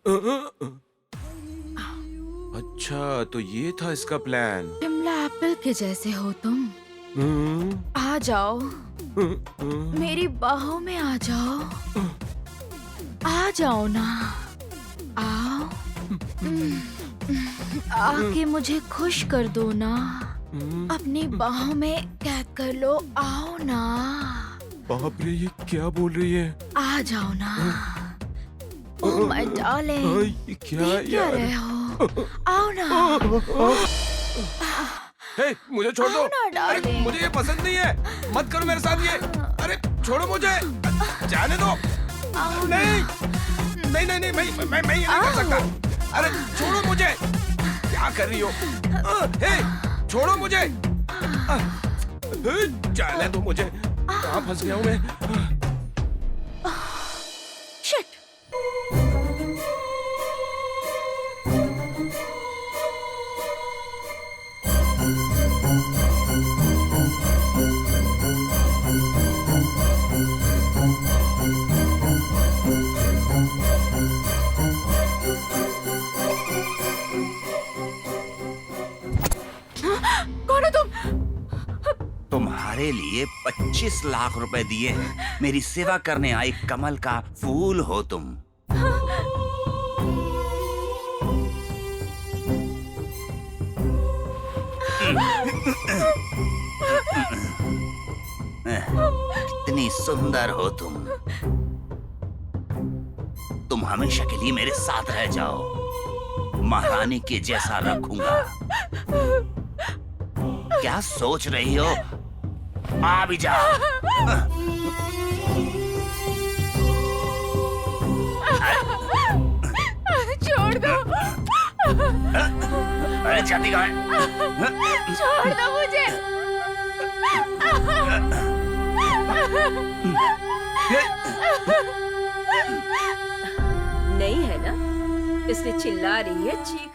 अच्छा, तो ये था इसका प्लान। शिमला एप्पल के जैसे हो तुम। आ जाओ, मेरी बाहों में आ जाओ। आ जाओ ना, आओ। आके मुझे खुश कर दो ना, अपनी बाहों में कैद कर लो। आओ ना। बाप रे, ये क्या बोल रही है? आ जाओ ना। ओह माय डार्लिंग, ये क्या देख क्या यार? रहे हो? आओ ना। हे, मुझे छोड़ दो। आओ ना अरे, डार्लिंग। मुझे ये पसंद नहीं है। मत करो मेरे साथ ये। अरे छोड़ो मुझे, जाने दो। आओ ना। नहीं नहीं नहीं नहीं, मैं ये नहीं कर सकता। अरे छोड़ो मुझे, क्या कर रही हो? हे, छोड़ो मुझे। जाने दो मुझे, कहाँ फंस गया हूँ मैं? शिट। कौन हो तुम? तुम्हारे लिए 25 लाख रुपए दिए हैं। मेरी सेवा करने आई कमल का फूल हो तुम। कितनी सुंदर हो तुम। तुम हमेशा के लिए मेरे साथ रह जाओ। महारानी के जैसा रखूंगा। क्या सोच रही हो? आ भी जा। छोड़ दो। अरे जाती कहाँ है? छोड़ दो मुझे। नहीं है ना, इसलिए चिल्ला रही है, चीख।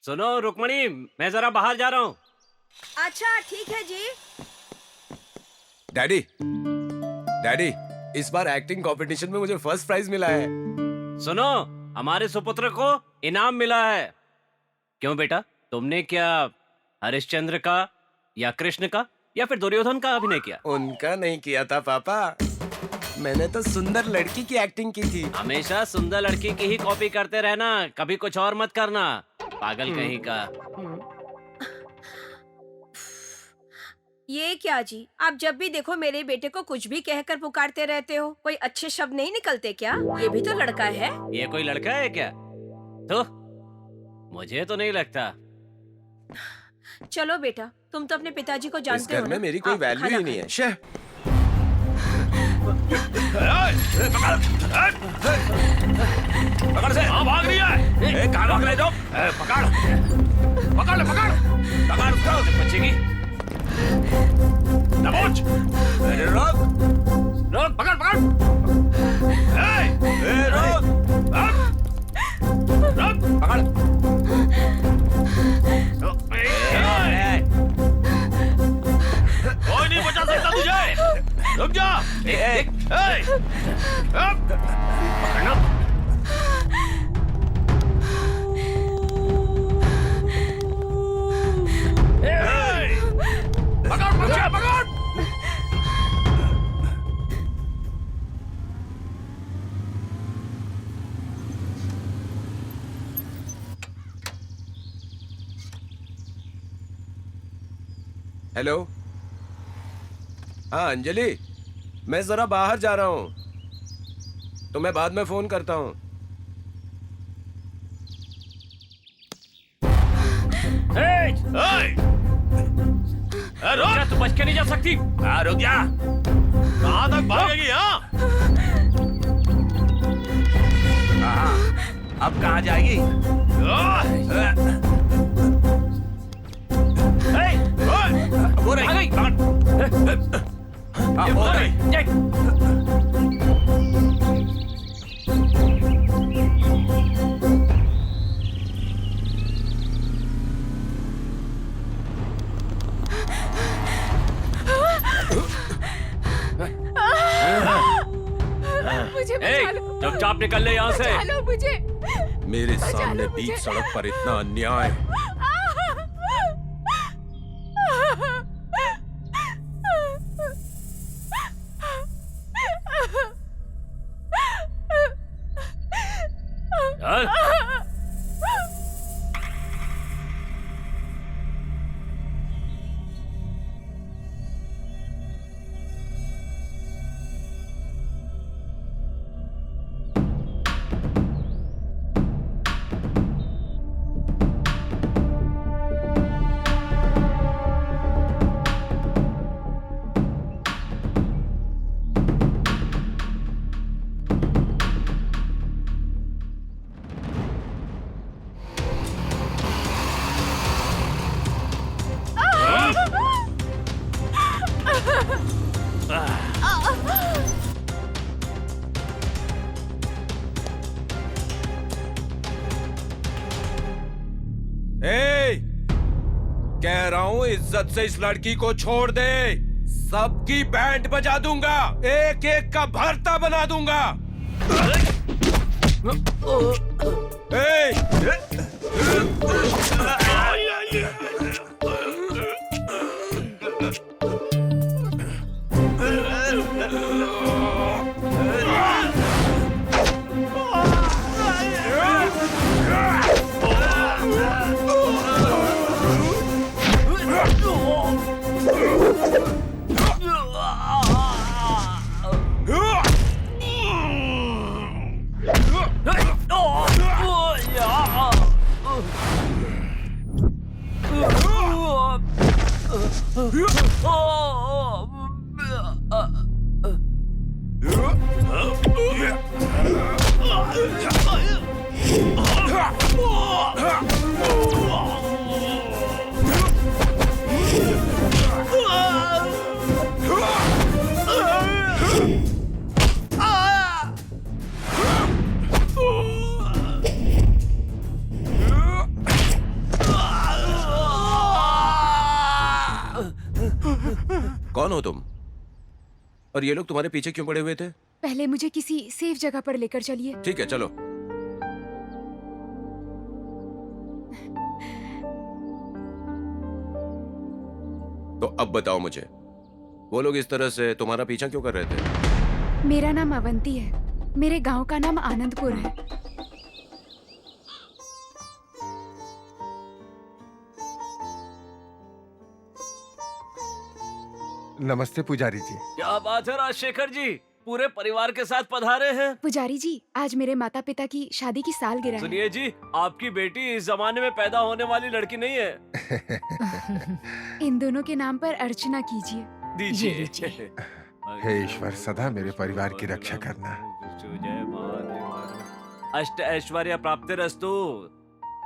सुनो रुक्मणी, मैं जरा बाहर जा रहा हूँ। अच्छा ठीक है जी। डैडी, डैडी, इस बार एक्टिंग कंपटीशन में मुझे फर्स्ट प्राइज मिला है। सुनो, हमारे सुपुत्र को इनाम मिला है। क्यों बेटा, तुमने क्या हरिश्चंद्र का या कृष्ण का या फिर दुर्योधन का अभिनय किया? उनका नहीं किया था पापा, मैंने तो सुंदर लड़की की एक्टिंग की थी। हमेशा सुंदर लड़की की ही कॉपी करते रहना, कभी कुछ और मत करना, पागल कहीं का। ये क्या जी, आप जब भी देखो मेरे बेटे को कुछ भी कहकर पुकारते रहते हो। कोई अच्छे शब्द नहीं निकलते क्या? ये भी तो लड़का है। ये कोई लड़का है क्या? तो मुझे तो नहीं लगता। चलो बेटा, तुम तो अपने पिताजी को इस जानते घर हो में ना? मेरी कोई आप वैल्यू खाना ही नहीं है। शह। पकड़ से। हाँ, भाग रही है। कहाँ भाग रहे हो? पकड़ पकड़ पकड़ पकड़ उसको। बच्चे की दबोच। रोक रोक, पकड़ पकड़। रोक रोक, पकड़। कोई नहीं बचा सकता तुझे। रुक जा। पकड़ना। पकड़ पकड़ पकड़। हेलो, हाँ अंजलि, मैं जरा बाहर जा रहा हूँ, तो मैं बाद में फोन करता हूँ। रुक जा, तू बच के नहीं जा सकती। रुक जा। कहाँ तक भागेगी? अब कहाँ जाएगी? मुझे बचा लो। चुपचाप निकल ले यहाँ से। बचा लो मुझे। मेरे बचा सामने लो बीच मुझे। सड़क पर इतना अन्याय। चल। ए, कह रहा हूँ इज्जत से इस लड़की को छोड़ दे। सबकी बैंड बजा दूंगा, एक एक का भरता बना दूंगा। ए, कौन हो तुम? और ये लोग तुम्हारे पीछे क्यों पड़े हुए थे? पहले मुझे किसी सेफ जगह पर लेकर चलिए। ठीक है, चलो। तो अब बताओ मुझे, वो लोग इस तरह से तुम्हारा पीछा क्यों कर रहे थे? मेरा नाम अवंती है। मेरे गांव का नाम आनंदपुर है। नमस्ते पुजारी जी। क्या बात है राजशेखर जी, पूरे परिवार के साथ पधारे हैं। पुजारी जी, आज मेरे माता पिता की शादी की सालगिरह है। सुनिए जी, आपकी बेटी इस जमाने में पैदा होने वाली लड़की नहीं है। इन दोनों के नाम पर अर्चना कीजिए। दीजिए। हे ईश्वर, सदा मेरे परिवार की रक्षा करना। अष्ट ऐश्वर्य प्राप्तिरस्तु,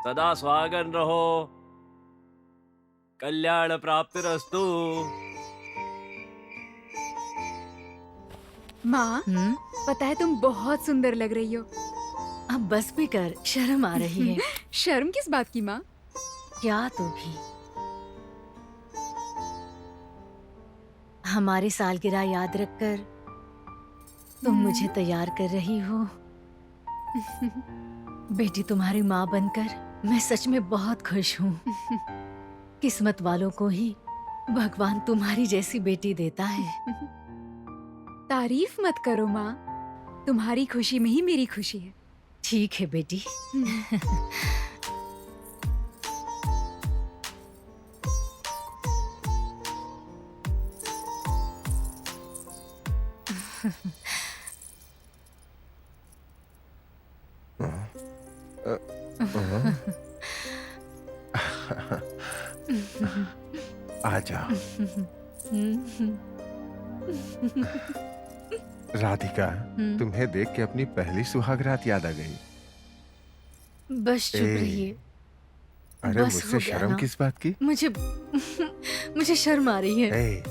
सदा सुहागन रहो, कल्याण प्राप्तिरस्तु। माँ, पता है तुम बहुत सुंदर लग रही हो। अब बस भी कर, शर्म आ रही है। शर्म किस बात की माँ? क्या तू भी? हमारी सालगिरह याद रखकर तुम मुझे तैयार कर रही हो। बेटी, तुम्हारी माँ बनकर मैं सच में बहुत खुश हूँ। किस्मत वालों को ही भगवान तुम्हारी जैसी बेटी देता है। तारीफ मत करो माँ, तुम्हारी खुशी में ही मेरी खुशी है। ठीक है बेटी। आ जाओ। राधिका, तुम्हें देख के अपनी पहली सुहाग रात याद आ गई। बस चुप ए, रहिए। अरे बस हो मुझसे गया शर्म ना। किस बात की? मुझे शर्म आ रही है। ए,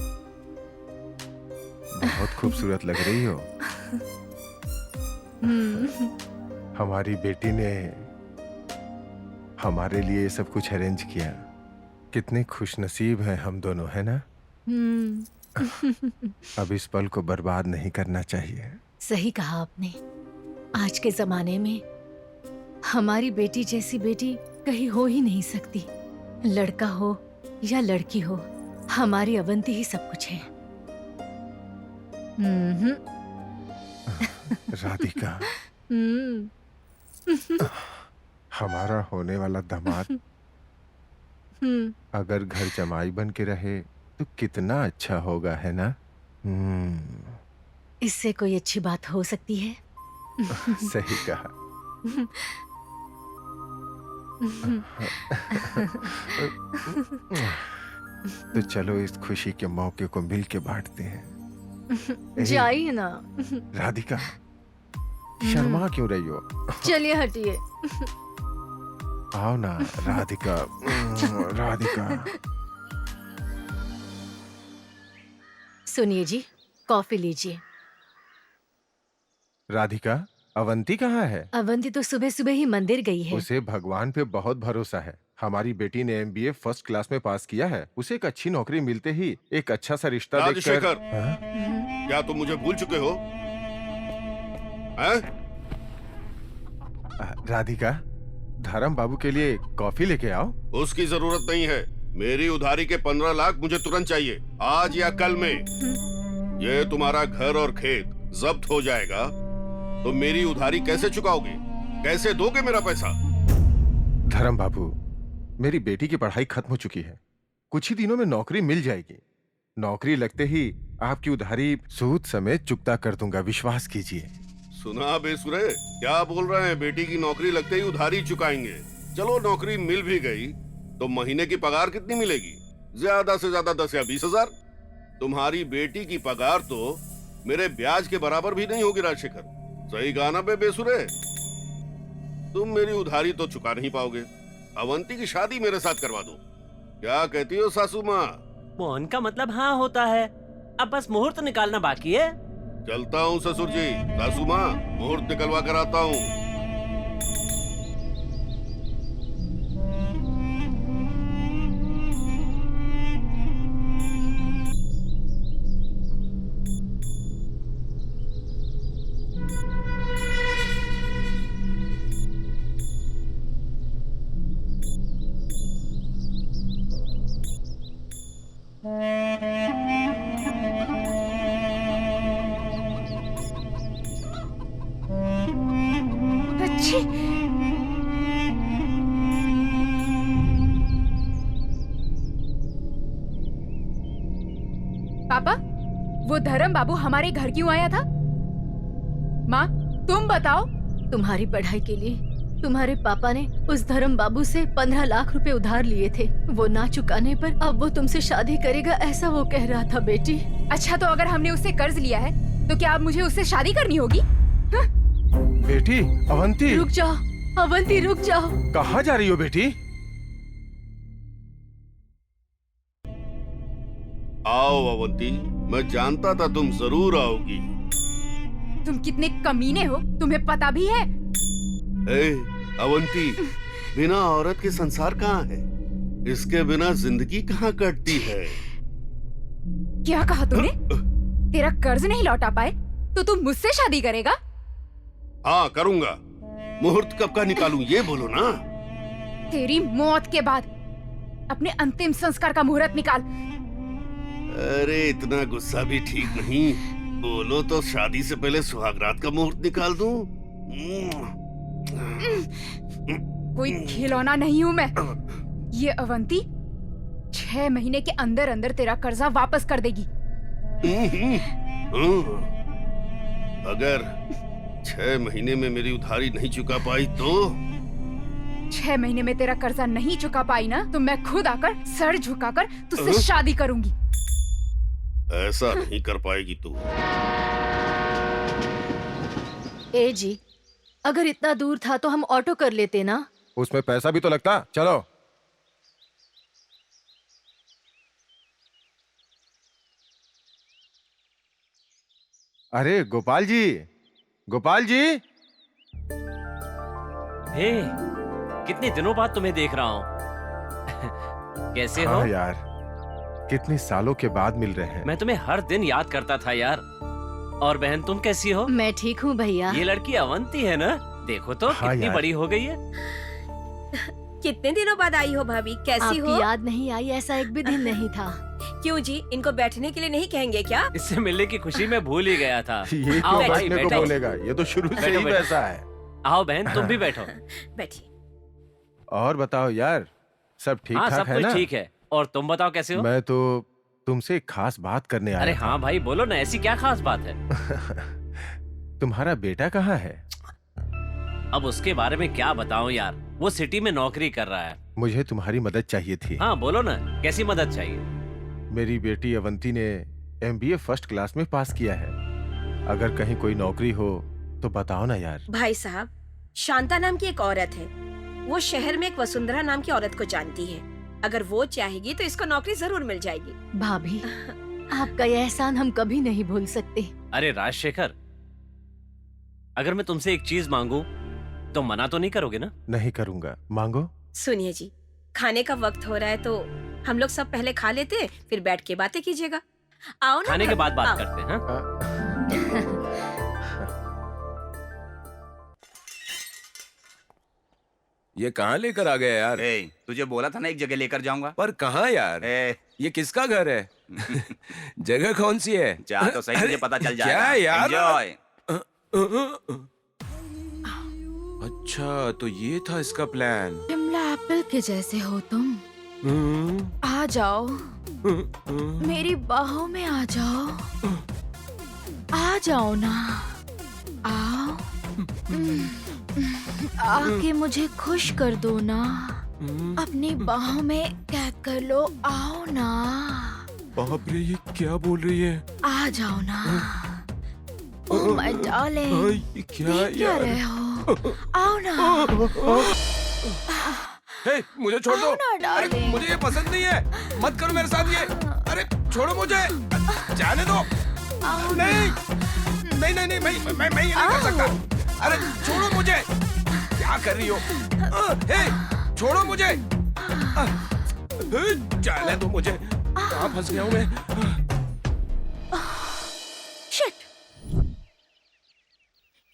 बहुत खूबसूरत लग रही हो। हमारी बेटी ने हमारे लिए ये सब कुछ अरेंज किया। कितने खुशनसीब हैं हम दोनों, है ना? अब इस पल को बर्बाद नहीं करना चाहिए। सही कहा आपने। आज के जमाने में हमारी बेटी जैसी बेटी कहीं हो ही नहीं सकती। लड़का हो या लड़की हो, हमारी अवंती ही सब कुछ है। राधिका, हमारा होने वाला दामाद अगर घर जमाई बन के रहे तो कितना अच्छा होगा, है ना? इससे कोई अच्छी बात हो सकती है? सही कहा। तो चलो इस खुशी के मौके को मिल के बांटते हैं। जाइए ना। राधिका, शर्मा क्यों रही हो? चलिए हटिए। आओ ना राधिका। राधिका, सुनिए जी, कॉफी लीजिए। राधिका, अवंती कहाँ है? अवंती तो सुबह सुबह ही मंदिर गई है। उसे भगवान पे बहुत भरोसा है। हमारी बेटी ने MBA फर्स्ट क्लास में पास किया है। उसे एक अच्छी नौकरी मिलते ही एक अच्छा सा रिश्ता देखकर। राजशेखर, हाँ? क्या तुम मुझे भूल चुके हो? हैं? राधिका, धर्म बाबू के लिए कॉफी लेके आओ। उसकी जरूरत नहीं है। मेरी उधारी के 15 लाख मुझे तुरंत चाहिए, आज या कल में। ये तुम्हारा घर और खेत जब्त हो जाएगा तो मेरी उधारी कैसे चुकाओगे? कैसे दोगे मेरा पैसा? धर्म बाबू, मेरी बेटी की पढ़ाई खत्म हो चुकी है। कुछ ही दिनों में नौकरी मिल जाएगी। नौकरी लगते ही आपकी उधारी सूद समेत चुकता कर दूंगा, विश्वास कीजिए। सुना बेसुरे, क्या बोल रहे हैं? बेटी की नौकरी लगते ही उधारी चुकाएंगे? चलो नौकरी मिल भी गई तो महीने की पगार कितनी मिलेगी? ज्यादा से ज्यादा 10 या 20 हजार। तुम्हारी बेटी की पगार तो मेरे ब्याज के बराबर भी नहीं होगी राजशेखर। सही कहा ना बेसुरे? तुम मेरी उधारी तो चुका नहीं पाओगे। अवंती की शादी मेरे साथ करवा दो। क्या कहती हो सासू माँ? मोहन का मतलब हाँ होता है। अब बस मुहूर्त निकालना बाकी है। चलता हूँ ससुर जी। सासू माँ, मुहूर्त निकलवा कर आता हूँ। अच्छी। पापा, वो धर्म बाबू हमारे घर क्यों आया था? माँ, तुम बताओ। तुम्हारी पढ़ाई के लिए तुम्हारे पापा ने उस धर्म बाबू से 15 लाख रुपए उधार लिए थे। वो ना चुकाने पर अब वो तुमसे शादी करेगा, ऐसा वो कह रहा था बेटी। अच्छा, तो अगर हमने उससे कर्ज लिया है तो क्या अब मुझे उससे शादी करनी होगी? बेटी, अवंती। रुक जाओ अवंती, रुक जाओ। कहाँ जा रही हो बेटी? आओ अवंती, मैं जानता था तुम जरूर आओगी। तुम कितने कमीने हो, तुम्हें पता भी है? ए, अवंती, बिना औरत के संसार कहाँ है? इसके बिना जिंदगी कहाँ कटती है? क्या कहा तूने? तेरा कर्ज नहीं लौटा पाए तो तू मुझसे शादी करेगा? हाँ करूंगा। मुहूर्त कब का निकालूं ये बोलो ना। तेरी मौत के बाद अपने अंतिम संस्कार का मुहूर्त निकाल। अरे इतना गुस्सा भी ठीक नहीं। बोलो तो शादी से पहले सुहागरात का मुहूर्त निकाल दूं। कोई खिलौना नहीं हूँ मैं। ये अवंती 6 महीने के अंदर अंदर तेरा कर्जा वापस कर देगी। अगर 6 महीने में मेरी उधारी नहीं चुका पाई तो? 6 महीने में तेरा कर्जा नहीं चुका पाई ना तो मैं खुद आकर सर झुकाकर तुझसे शादी करूंगी। ऐसा नहीं कर पाएगी तू। ए जी, अगर इतना दूर था तो हम ऑटो कर लेते ना। उसमें पैसा भी तो लगता। चलो। अरे गोपाल जी, गोपाल जी। हे, कितने दिनों बाद तुम्हें देख रहा हूँ। कैसे हो? हाँ यार, कितने सालों के बाद मिल रहे हैं। मैं तुम्हें हर दिन याद करता था यार। और बहन तुम कैसी हो? मैं ठीक हूँ भैया। ये लड़की अवंती है ना? देखो तो हाँ कितनी यार। बड़ी हो गई है। कितने दिनों बाद आई हो भाभी, कैसी हो? आपकी याद नहीं आई ऐसा एक भी दिन नहीं था। क्यों जी, इनको बैठने के लिए नहीं कहेंगे क्या? इससे मिलने की खुशी में भूल ही गया था। ये आओ क्यों भाई, बैठने को बैठो। बोलेगा? ये तो शुरू से बैठो, ही बैठो। वैसा है। आओ बहन तुम भी बैठो। बैठिए। और बताओ यार, सब ठीक हाँ ठाक सब है कुछ ना? ठीक है। और तुम बताओ कैसे हो? मैं तो तुमसे एक खास बात करने अरे आया था। हाँ भाई बोलो ना, ऐसी क्या खास बात है? तुम्हारा बेटा कहाँ है? अब उसके बारे में क्या बताऊं यार, वो सिटी में नौकरी कर रहा है। मुझे तुम्हारी मदद चाहिए थी। हाँ बोलो ना, कैसी मदद चाहिए? मेरी बेटी अवंती ने MBA फर्स्ट क्लास में पास किया है। अगर कहीं कोई नौकरी हो तो बताओ ना यार। भाई साहब, शांता नाम की एक औरत है, वो शहर में एक वसुंधरा नाम की औरत को जानती है। अगर वो चाहेगी तो इसको नौकरी जरूर मिल जाएगी। भाभी, आपका यह एहसान हम कभी नहीं भूल सकते। अरे राजशेखर, अगर मैं तुमसे एक चीज मांगू तो मना तो नहीं करोगे ना? नहीं करूंगा, मांगो। सुनिए जी, खाने का वक्त हो रहा है तो हम लोग सब पहले खा लेते हैं, फिर बैठ के बातें कीजिएगा। आओ ना। खाने के बाद आओ। बात करते हैं। हाँ? ये कहाँ लेकर आ गया यार? ए, तुझे बोला था ना एक जगह लेकर जाऊंगा। पर कहाँ यार? ए, ये किसका घर है? जगह कौन सी है? जा तो सही, तुझे पता चल जाएगा। क्या यार? एंजॉय। अच्छा तो ये था इसका प्लान। शिमला एप्पल के जैसे हो तुम। आ जाओ, मेरी बाहों में आ जाओ। आ जाओ ना, आओ। आके मुझे खुश कर दो ना, अपनी बाहों में कैद कर लो। आओ ना, बाप रे, ये क्या बोल रही है? आ जाओ ना। ओह माय डार्लिंग, ये क्या देख क्या यार? रहे हो? आओ ना। हे, मुझे छोड़ दो। आओ ना अरे डार्लिंग। मुझे ये पसंद नहीं है, मत करो मेरे साथ ये। अरे छोड़ो मुझे, जाने दो। आओ ना। नहीं नहीं नहीं नहीं, मैं ये नहीं कर सकता। अरे छोड़ो मुझे, क्या कर रही हो? हे, छोड़ो मुझे। जाने दो मुझे, कहाँ फंस गया हूँ मैं? शिट।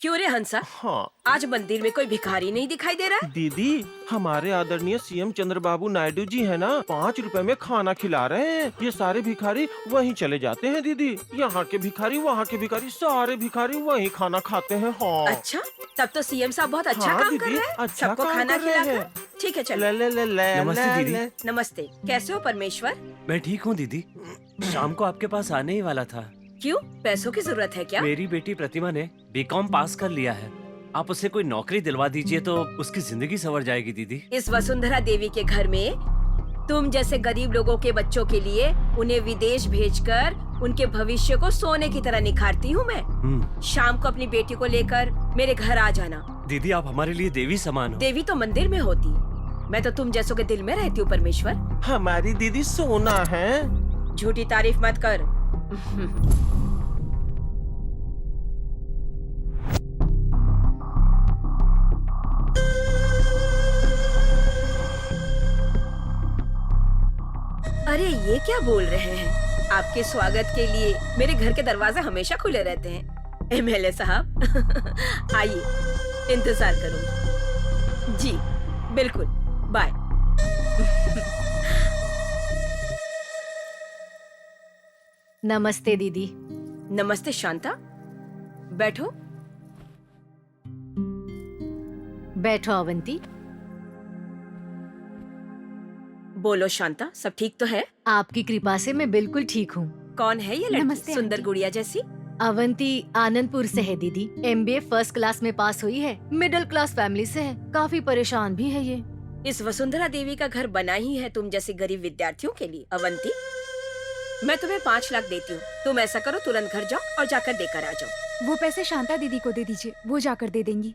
क्यों रे हंसा, हाँ आज मंदिर में कोई भिखारी नहीं दिखाई दे रहा है? दीदी, हमारे आदरणीय CM चंद्रबाबू नायडू जी है ना, 5 रुपए में खाना खिला रहे हैं। ये सारे भिखारी वहीं चले जाते हैं दीदी। यहाँ के भिखारी, वहाँ के भिखारी, सारे भिखारी वहीं खाना खाते हैं। हाँ अच्छा, तब तो CM साहब बहुत अच्छा हाँ, काम कर दीदी, रहे हैं। अच्छा सबको काम खाना कर रहे खिलाकर। हैं। ठीक है चलो। ले ले ले ले नमस्ते ले, दीदी। ले। नमस्ते, कैसे हो परमेश्वर? मैं ठीक हूँ दीदी, शाम को आपके पास आने ही वाला था। क्यों, पैसों की जरूरत है क्या? मेरी बेटी प्रतिमा ने B.Com पास कर लिया है। आप उसे कोई नौकरी दिलवा दीजिए तो उसकी जिंदगी संवर जाएगी दीदी। इस वसुंधरा देवी के घर में तुम जैसे गरीब लोगों के बच्चों के लिए उन्हें विदेश भेजकर उनके भविष्य को सोने की तरह निखारती हूँ मैं। शाम को अपनी बेटी को लेकर मेरे घर आ जाना। दीदी आप हमारे लिए देवी समान हो। देवी तो मंदिर में होती, मैं तो तुम जैसों के दिल में रहती हूँ परमेश्वर। हमारी दीदी सोना है। झूठी तारीफ मत कर। अरे ये क्या बोल रहे हैं? आपके स्वागत के लिए मेरे घर के दरवाजे हमेशा खुले रहते हैं। MLA साहब आइए, इंतजार करूंगी। जी बिल्कुल, बाय। नमस्ते दीदी। नमस्ते शांता, बैठो। बैठो अवंती। बोलो शांता, सब ठीक तो है? आपकी कृपा से मैं बिल्कुल ठीक हूँ। कौन है ये लड़की, नमस्ते, सुंदर आंटी। गुड़िया जैसी? अवंती आनंदपुर से है दीदी। MBA फर्स्ट क्लास में पास हुई है। मिडिल क्लास फैमिली से है। काफी परेशान भी है ये। इस वसुंधरा देवी का घर बना ही है तुम जैसे गरीब विद्यार्थियों के लिए। अवंती, मैं तुम्हें 5 लाख देती हूँ। तुम ऐसा करो, तुरंत घर जाओ और जाकर देकर आ जाओ। वो पैसे शांता दीदी को दे दीजिए, वो जाकर दे देंगी।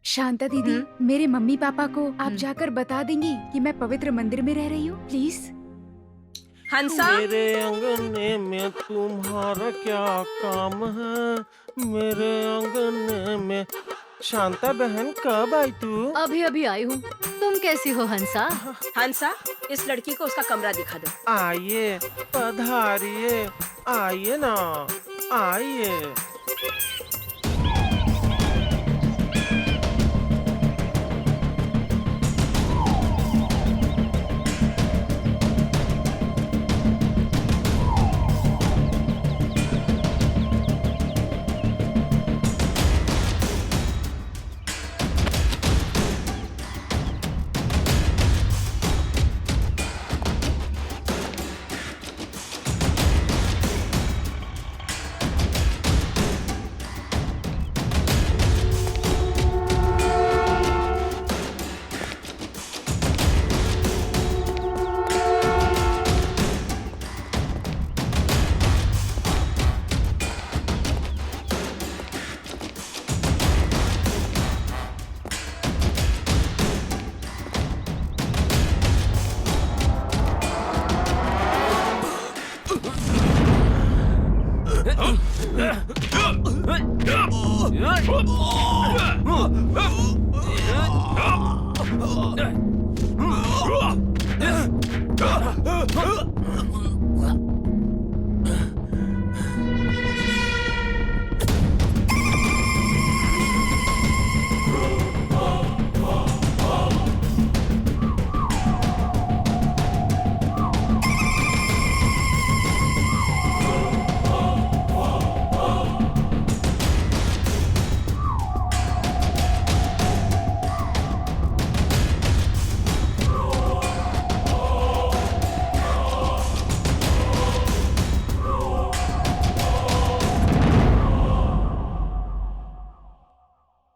शांता दीदी, मेरे मम्मी पापा को आप जाकर बता देंगी कि मैं पवित्र मंदिर में रह रही हूँ, प्लीज। हंसा, मेरे अंगने में तुम्हारा क्या काम है? मेरे अंगने में। शांता बहन कब आई तू? अभी अभी आई हूँ। तुम कैसी हो हंसा? हंसा, इस लड़की को उसका कमरा दिखा दो। आइए, पधारिए, आइए ना। आइए।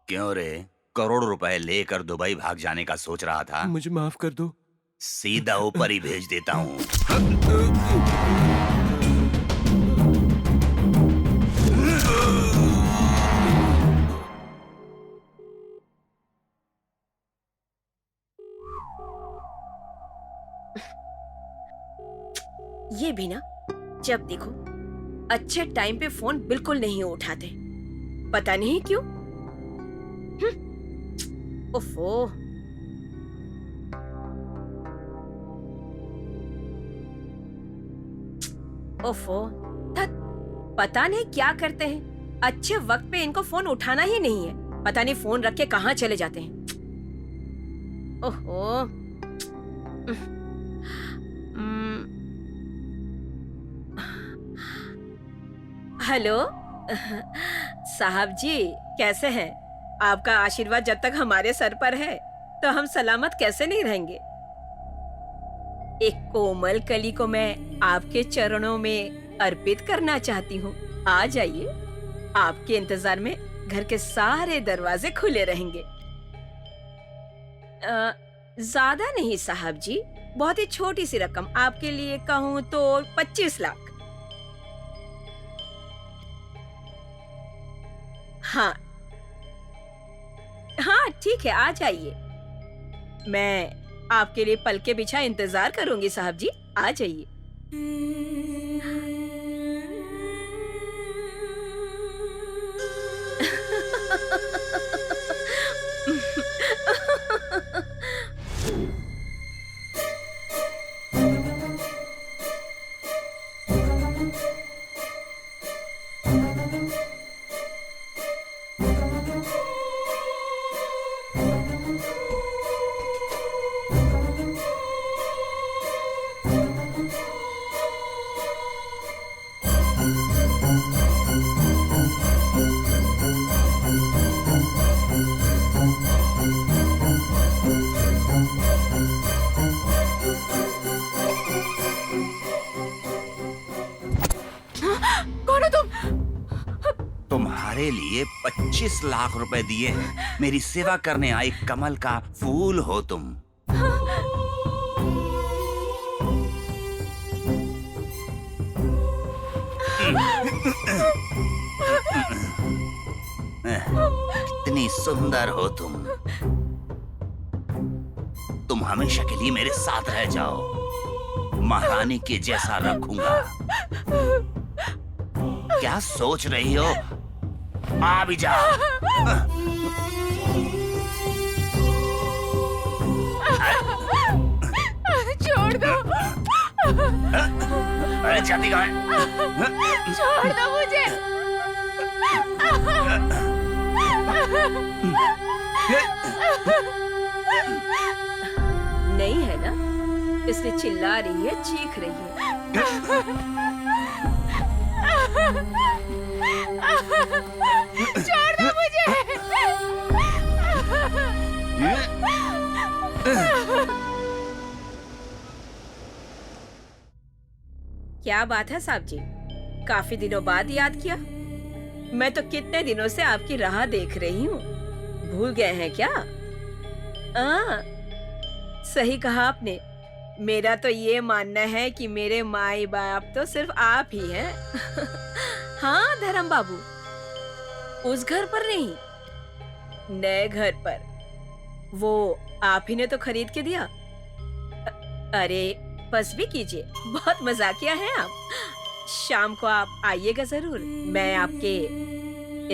क्यों रे, करोड़ रुपए लेकर दुबई भाग जाने का सोच रहा था? मुझे माफ कर दो। सीधा ऊपर ही भेज देता हूँ। ये भी ना, जब देखो अच्छे टाइम पे फोन बिल्कुल नहीं उठाते, पता नहीं क्यों। ओफो। ओफो, पता नहीं क्या करते हैं, अच्छे वक्त पे इनको फोन उठाना ही नहीं है, पता नहीं फोन रख के कहाँ चले जाते हैं। ओहो। हेलो साहब जी, कैसे हैं? आपका आशीर्वाद जब तक हमारे सर पर है तो हम सलामत कैसे नहीं रहेंगे। एक कोमल कली को मैं आपके चरणों में अर्पित करना चाहती हूँ। आ जाइए, आपके इंतजार में घर के सारे दरवाजे खुले रहेंगे। ज्यादा नहीं साहब जी, बहुत ही छोटी सी रकम, आपके लिए कहूँ तो 25 लाख। हाँ हाँ ठीक है, आ जाइए। मैं आपके लिए पल के बिछा इंतजार करूंगी साहब जी, आ जाइए। तुम्हारे लिए 25 लाख रुपए दिए हैं। मेरी सेवा करने आई कमल का फूल हो तुम। कितनी सुंदर हो तुम। तुम हमेशा के लिए मेरे साथ रह जाओ। महारानी के जैसा रखूंगा। क्या सोच रही हो? आ भी जाओ। छोड़ दो। अरे जाती कहाँ है? छोड़ दो मुझे। नहीं है ना, इसलिए चिल्ला रही है, चीख रही है। छोड़ दो मुझे। क्या बात है साहब जी, काफी दिनों बाद याद किया? मैं तो कितने दिनों से आपकी राह देख रही हूँ। भूल गए हैं क्या? सही कहा आपने। मेरा तो ये मानना है कि मेरे माई बाप तो सिर्फ आप ही हैं। हाँ धर्म बाबू, उस घर पर नहीं, नए घर पर। वो आप ही ने तो खरीद के दिया। अरे बस भी कीजिए, बहुत मजाकिया हैं आप। शाम को आप आइएगा जरूर। मैं आपके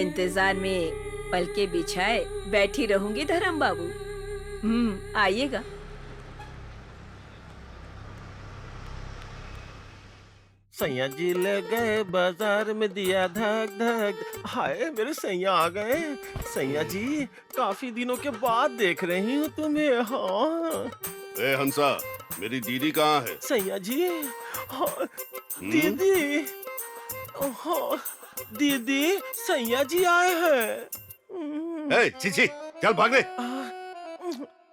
इंतजार में पलके बिछाए बैठी रहूंगी धर्म बाबू। आइएगा। सैया जी ले गए बाजार में, दिया धक धक। हाय मेरे सैया आ गए। सैया जी काफी दिनों के बाद देख रही हूँ तुम्हें। हाँ ए हंसा, मेरी दीदी कहाँ है? सैया जी। हाँ, दीदी। हाँ, दीदी सैया जी आए हैं। ए छी, चल भागने।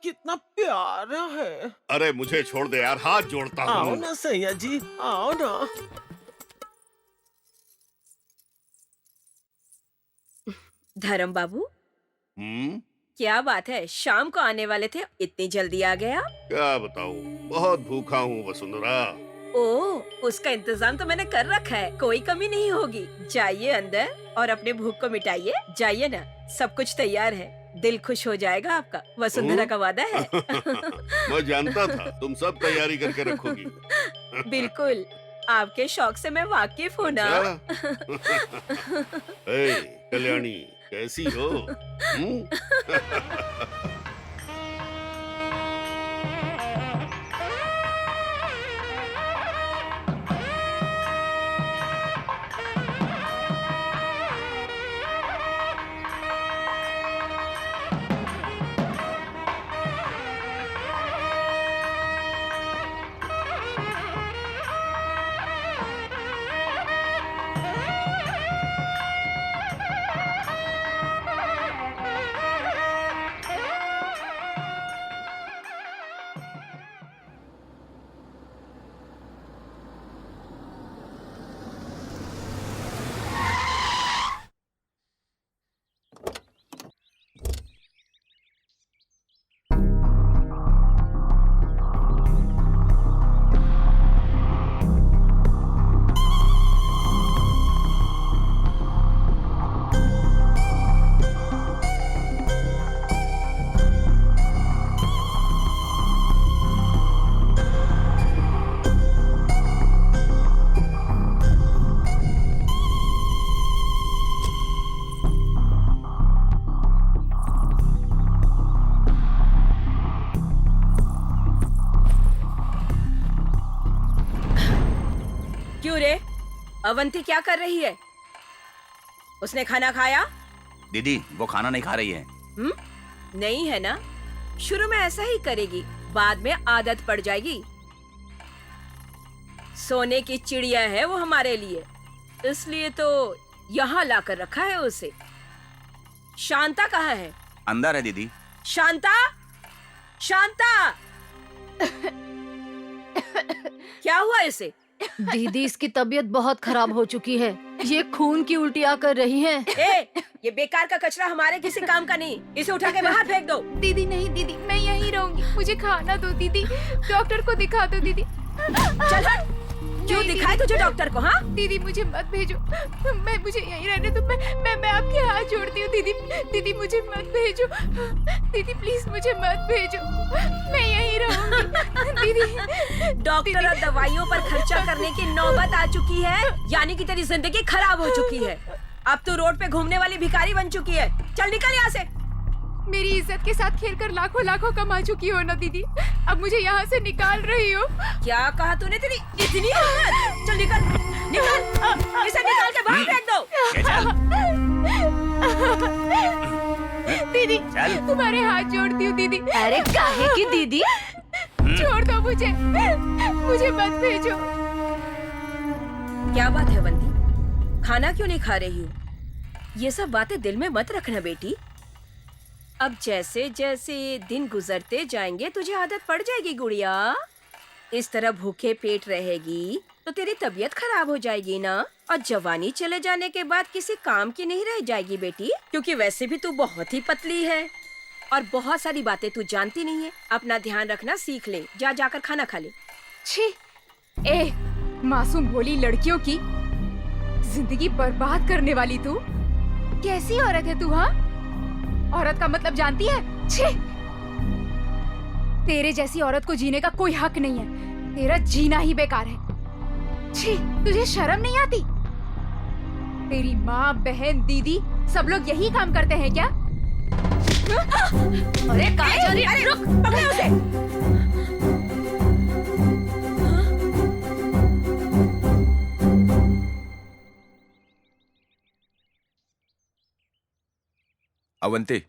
कितना प्यारा है। अरे मुझे छोड़ दे यार, हाथ जोड़ता हूँ। आओ ना सैया जी, आओ ना। धर्म बाबू, क्या बात है, शाम को आने वाले थे, इतनी जल्दी आ गया? क्या बताऊँ, बहुत भूखा हूँ वसुंधरा। ओह, उसका इंतजाम तो मैंने कर रखा है, कोई कमी नहीं होगी। जाइए अंदर और अपने भूख को मिटाइए। जाइए ना, सब कुछ तैयार है। दिल खुश हो जाएगा आपका, वसुंधरा का वादा है। मैं जानता था तुम सब तैयारी करके रखोगी। बिल्कुल, आपके शौक से मैं वाकिफ हूँ ना। ए, कल्याणी कैसी हो? अवंती क्या कर रही है? उसने खाना खाया? दीदी वो खाना नहीं खा रही है। नहीं है ना, शुरू में ऐसा ही करेगी, बाद में आदत पड़ जाएगी। सोने की चिड़िया है वो हमारे लिए, इसलिए तो यहाँ लाकर रखा है उसे। शांता कहाँ है? अंदर है दीदी। शांता, शांता! क्या हुआ इसे? दीदी इसकी तबीयत बहुत खराब हो चुकी है, ये खून की उल्टियाँ कर रही है। ये बेकार का कचरा हमारे किसी काम का नहीं, इसे उठा के बाहर फेंक दो। दीदी नहीं दीदी, मैं यहीं रहूंगी, मुझे खाना दो दीदी, डॉक्टर को दिखा दो दीदी। चल हट। क्यों दिखाए तुझे डॉक्टर को? हाँ दीदी मुझे मत भेजो, मुझे यहीं रहने दो। मैं आपके हाथ जोड़ती हूँ दीदी, दीदी मुझे मत भेजो, दीदी प्लीज मुझे मत भेजो, मैं यहीं रहूंगी दीदी। डॉक्टर और दवाइयों पर खर्चा करने की नौबत आ चुकी है, यानी कि तेरी जिंदगी खराब हो चुकी है। अब तू रोड पे घूमने वाली भिखारी बन चुकी है। चल निकल यहाँ से। मेरी इज्जत के साथ खेलकर लाखों लाखों कमा चुकी हो ना दीदी, अब मुझे यहाँ से निकाल रही हो। क्या कहा तूने? तेरी इतनी हिम्मत? चल निकल, निकल, इसे निकाल के बाहर फेंक दो। दीदी तुम्हारे हाथ जोड़ती हूँ दीदी। अरे काहे की दीदी? छोड़ दो मुझे, मुझे मत भेजो। क्या बात है अवंती, खाना क्यों नहीं खा रही हो? ये सब बातें दिल में मत रखना बेटी। अब जैसे जैसे दिन गुजरते जाएंगे तुझे आदत पड़ जाएगी गुड़िया। इस तरह भूखे पेट रहेगी तो तेरी तबीयत खराब हो जाएगी ना, और जवानी चले जाने के बाद किसी काम की नहीं रह जाएगी बेटी, क्योंकि वैसे भी तू बहुत ही पतली है और बहुत सारी बातें तू जानती नहीं है। अपना ध्यान रखना सीख ले, जा जाकर खाना खा ले। छी, ए मासूम भोली लड़कियों की जिंदगी बर्बाद करने वाली तू कैसी औरत है तू? हाँ, औरत का मतलब जानती है? छी, तेरे जैसी औरत को जीने का कोई हक नहीं है, तेरा जीना ही बेकार है। छी, तुझे शर्म नहीं आती? तेरी माँ, बहन, दीदी सब लोग यही काम करते हैं क्या? अरे कहाँ जा रही है? रुक, पकड़ो उसे। अवंती,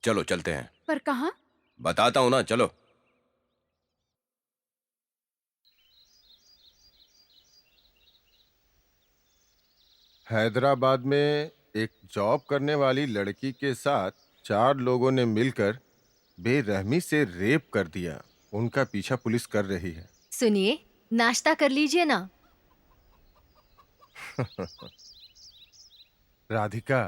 चलो चलते हैं। पर कहाँ? बताता हूँ ना, चलो। हैदराबाद में एक जॉब करने वाली लड़की के साथ 4 लोगों ने मिलकर बेरहमी से रेप कर दिया। उनका पीछा पुलिस कर रही है। सुनिए, नाश्ता कर लीजिए ना। राधिका,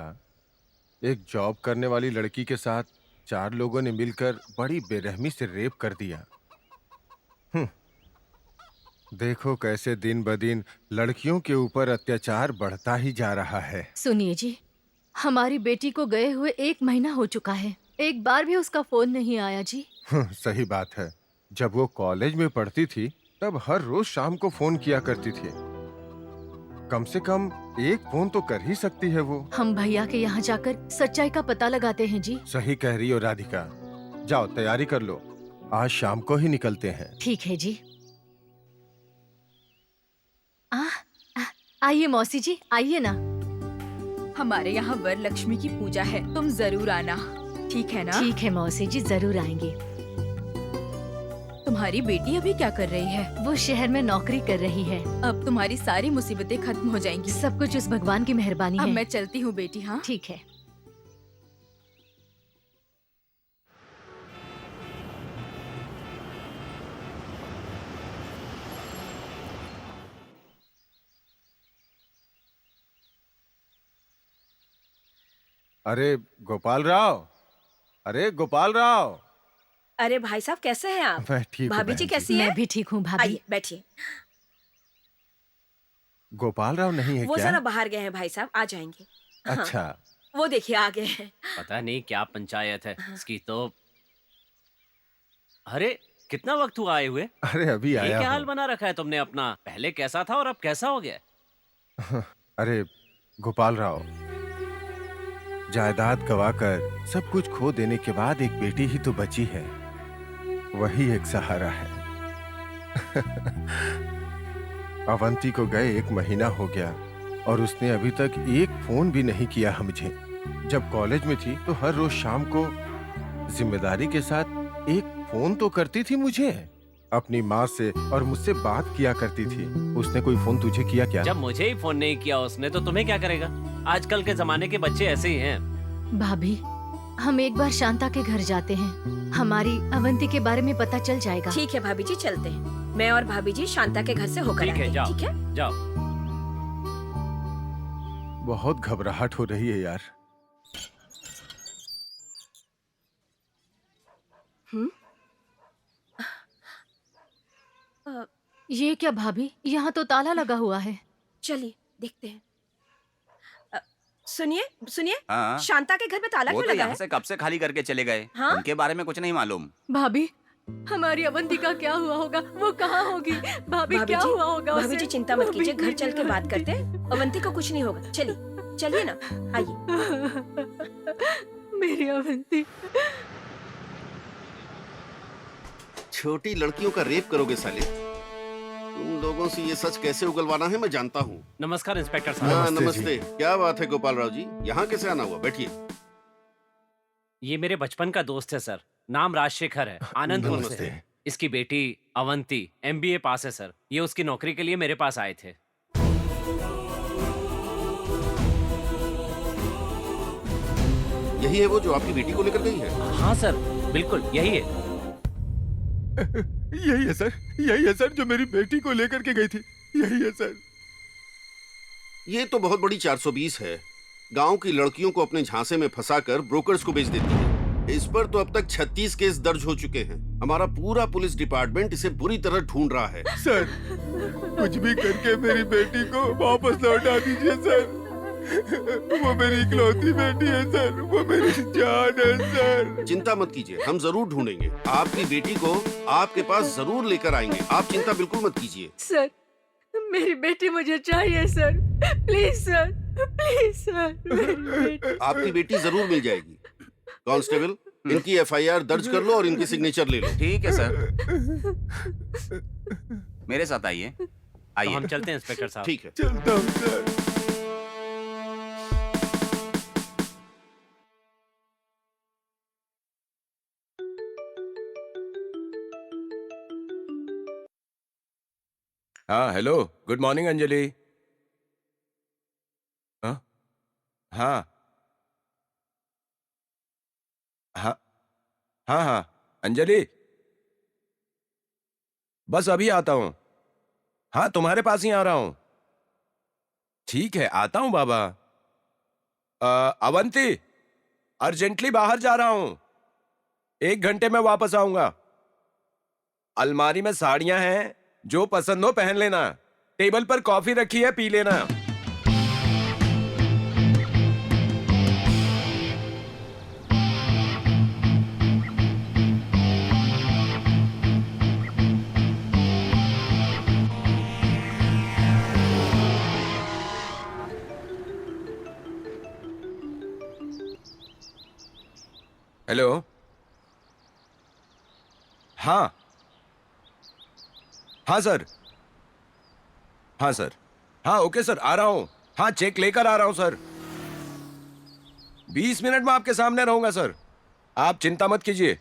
एक जॉब करने वाली लड़की के साथ 4 लोगों ने मिलकर बड़ी बेरहमी से रेप कर दिया। देखो कैसे दिन ब दिन लड़कियों के ऊपर अत्याचार बढ़ता ही जा रहा है। सुनिए जी, हमारी बेटी को गए हुए 1 महीना हो चुका है, एक बार भी उसका फोन नहीं आया जी। सही बात है। जब वो कॉलेज में पढ़ती थी तब हर रोज शाम को फोन किया करती थी। कम से कम एक फोन तो कर ही सकती है वो। हम भैया के यहाँ जाकर सच्चाई का पता लगाते हैं जी। सही कह रही हो राधिका। जाओ तैयारी कर लो, आज शाम को ही निकलते हैं। ठीक है जी। आइए मौसी जी, आइए ना। हमारे यहाँ वरलक्ष्मी की पूजा है, तुम जरूर आना, ठीक है ना? ठीक है मौसी जी, जरूर आएंगे। तुम्हारी बेटी अभी क्या कर रही है? वो शहर में नौकरी कर रही है। अब तुम्हारी सारी मुसीबतें खत्म हो जाएंगी। सब कुछ उस भगवान की मेहरबानी अब है। मैं चलती हूँ बेटी। हाँ ठीक है। अरे गोपाल राव, अरे गोपाल राव। अरे भाई साहब, कैसे हैं आप? मैं ठीक हूँ भाभी जी बहन कैसी है? मैं भी ठीक हूँ भाभी। आइए बैठिए। गोपाल राव नहीं है वो क्या? जरा बाहर गए हैं भाई साहब, आ जाएंगे। अच्छा। वो देखिए आ गए हैं। पता नहीं क्या पंचायत है इसकी तो। अरे कितना वक्त हुआ आए हुए? अरे अभी ये आया क्या हाल हूँ। बना रखा है तुमने अपना? पहले कैसा था और अब कैसा हो गया? अरे गोपाल राव, जायदाद गवाकर सब कुछ खो देने के बाद एक बेटी ही तो बची है, वही एक सहारा है। अवंती को गए 1 महीना हो गया और उसने अभी तक एक फोन भी नहीं किया मुझे। जब कॉलेज में थी तो हर रोज शाम को जिम्मेदारी के साथ एक फोन तो करती थी मुझे। अपनी माँ से और मुझसे बात किया करती थी। उसने कोई फोन तुझे किया क्या? जब मुझे ही फोन नहीं किया उसने तो तुम्हें क्या करेगा? आजकल के जमाने के बच्चे ऐसे ही हैं। भाभी, हम एक बार शांता के घर जाते हैं, हमारी अवंती के बारे में पता चल जाएगा। ठीक है भाभी जी, चलते हैं। मैं और भाभी जी शांता के घर से होकर ठीक आते है, हैं। जाओ ठीक है, जाओ। बहुत घबराहट हो रही है यार। ये क्या भाभी, यहाँ तो ताला लगा हुआ है। चलिए देखते हैं। सुनिए सुनिए, हाँ, शांता के घर में ताला वो क्यों तो लगा यहाँ है? से कब से खाली करके चले गए। हाँ? उनके बारे में कुछ नहीं मालूम। भाभी, हमारी अवंती का क्या हुआ होगा? वो कहाँ होगी? भाभी भाभी क्या जी, हुआ होगा भाभी उसे? जी चिंता मत कीजिए, घर चल के बात करते हैं। अवंती को कुछ नहीं होगा। चलिए चलिए ना, आइए। मेरी अवंती। छोटी लड़कियों का रेप करोगे साले? तुम लोगों से ये सच कैसे उगलवाना है मैं जानता हूँ। नमस्कार इंस्पेक्टर साहब। हाँ नमस्ते नमस्ते। क्या बात है गोपाल राव जी, यहाँ कैसे आना हुआ? बैठिए। ये मेरे बचपन का दोस्त है सर, नाम राजशेखर है, आनंदपुर से नमस्ते। है। इसकी बेटी अवंती MBA पास है सर। ये उसकी नौकरी के लिए मेरे पास आए थे। यही है वो जो आपकी बेटी को लेकर गई है? हाँ सर, बिल्कुल यही है। यही है सर जो मेरी बेटी को लेकर के गई थी। यही है सर। ये तो बहुत बड़ी 420 है। गांव की लड़कियों को अपने झांसे में फंसाकर ब्रोकर्स को बेच देती है। इस पर तो अब तक 36 केस दर्ज हो चुके हैं। हमारा पूरा पुलिस डिपार्टमेंट इसे बुरी तरह ढूंढ रहा है। सर कुछ भी करके मेरी बेटी को वापस लौटा दीजिए सर। वो मेरी इकलौती बेटी है सर, वो मेरी जान है सर। चिंता मत कीजिए, हम जरूर ढूंढेंगे। आपकी बेटी को आपके पास जरूर लेकर आएंगे। आप चिंता बिल्कुल मत कीजिए। सर, मेरी बेटी मुझे चाहिए sir. Please sir, please sir, मेरी बेटी। आपकी बेटी जरूर मिल जाएगी। कांस्टेबल, इनकी FIR दर्ज कर लो और इनकी सिग्नेचर ले लो। ठीक है सर। मेरे साथ आइए। तो आइए। हम चलते हैं इंस्पेक्टर साहब। ठीक है। चलता हूँ सर। हाँ हेलो, गुड मॉर्निंग अंजलि। हाँ हाँ हाँ हाँ हाँ अंजलि, बस अभी आता हूँ। हाँ तुम्हारे पास ही आ रहा हूँ। ठीक है आता हूँ बाबा। अवंती, अर्जेंटली बाहर जा रहा हूँ, 1 घंटे में वापस आऊंगा। अलमारी में साड़ियां हैं, जो पसंद हो पहन लेना। टेबल पर कॉफी रखी है, पी लेना। हेलो। हाँ हाँ सर। हाँ सर। हाँ ओके सर, आ रहा हूं। हाँ चेक लेकर आ रहा हूं सर। 20 मिनट में आपके सामने रहूंगा सर, आप चिंता मत कीजिए।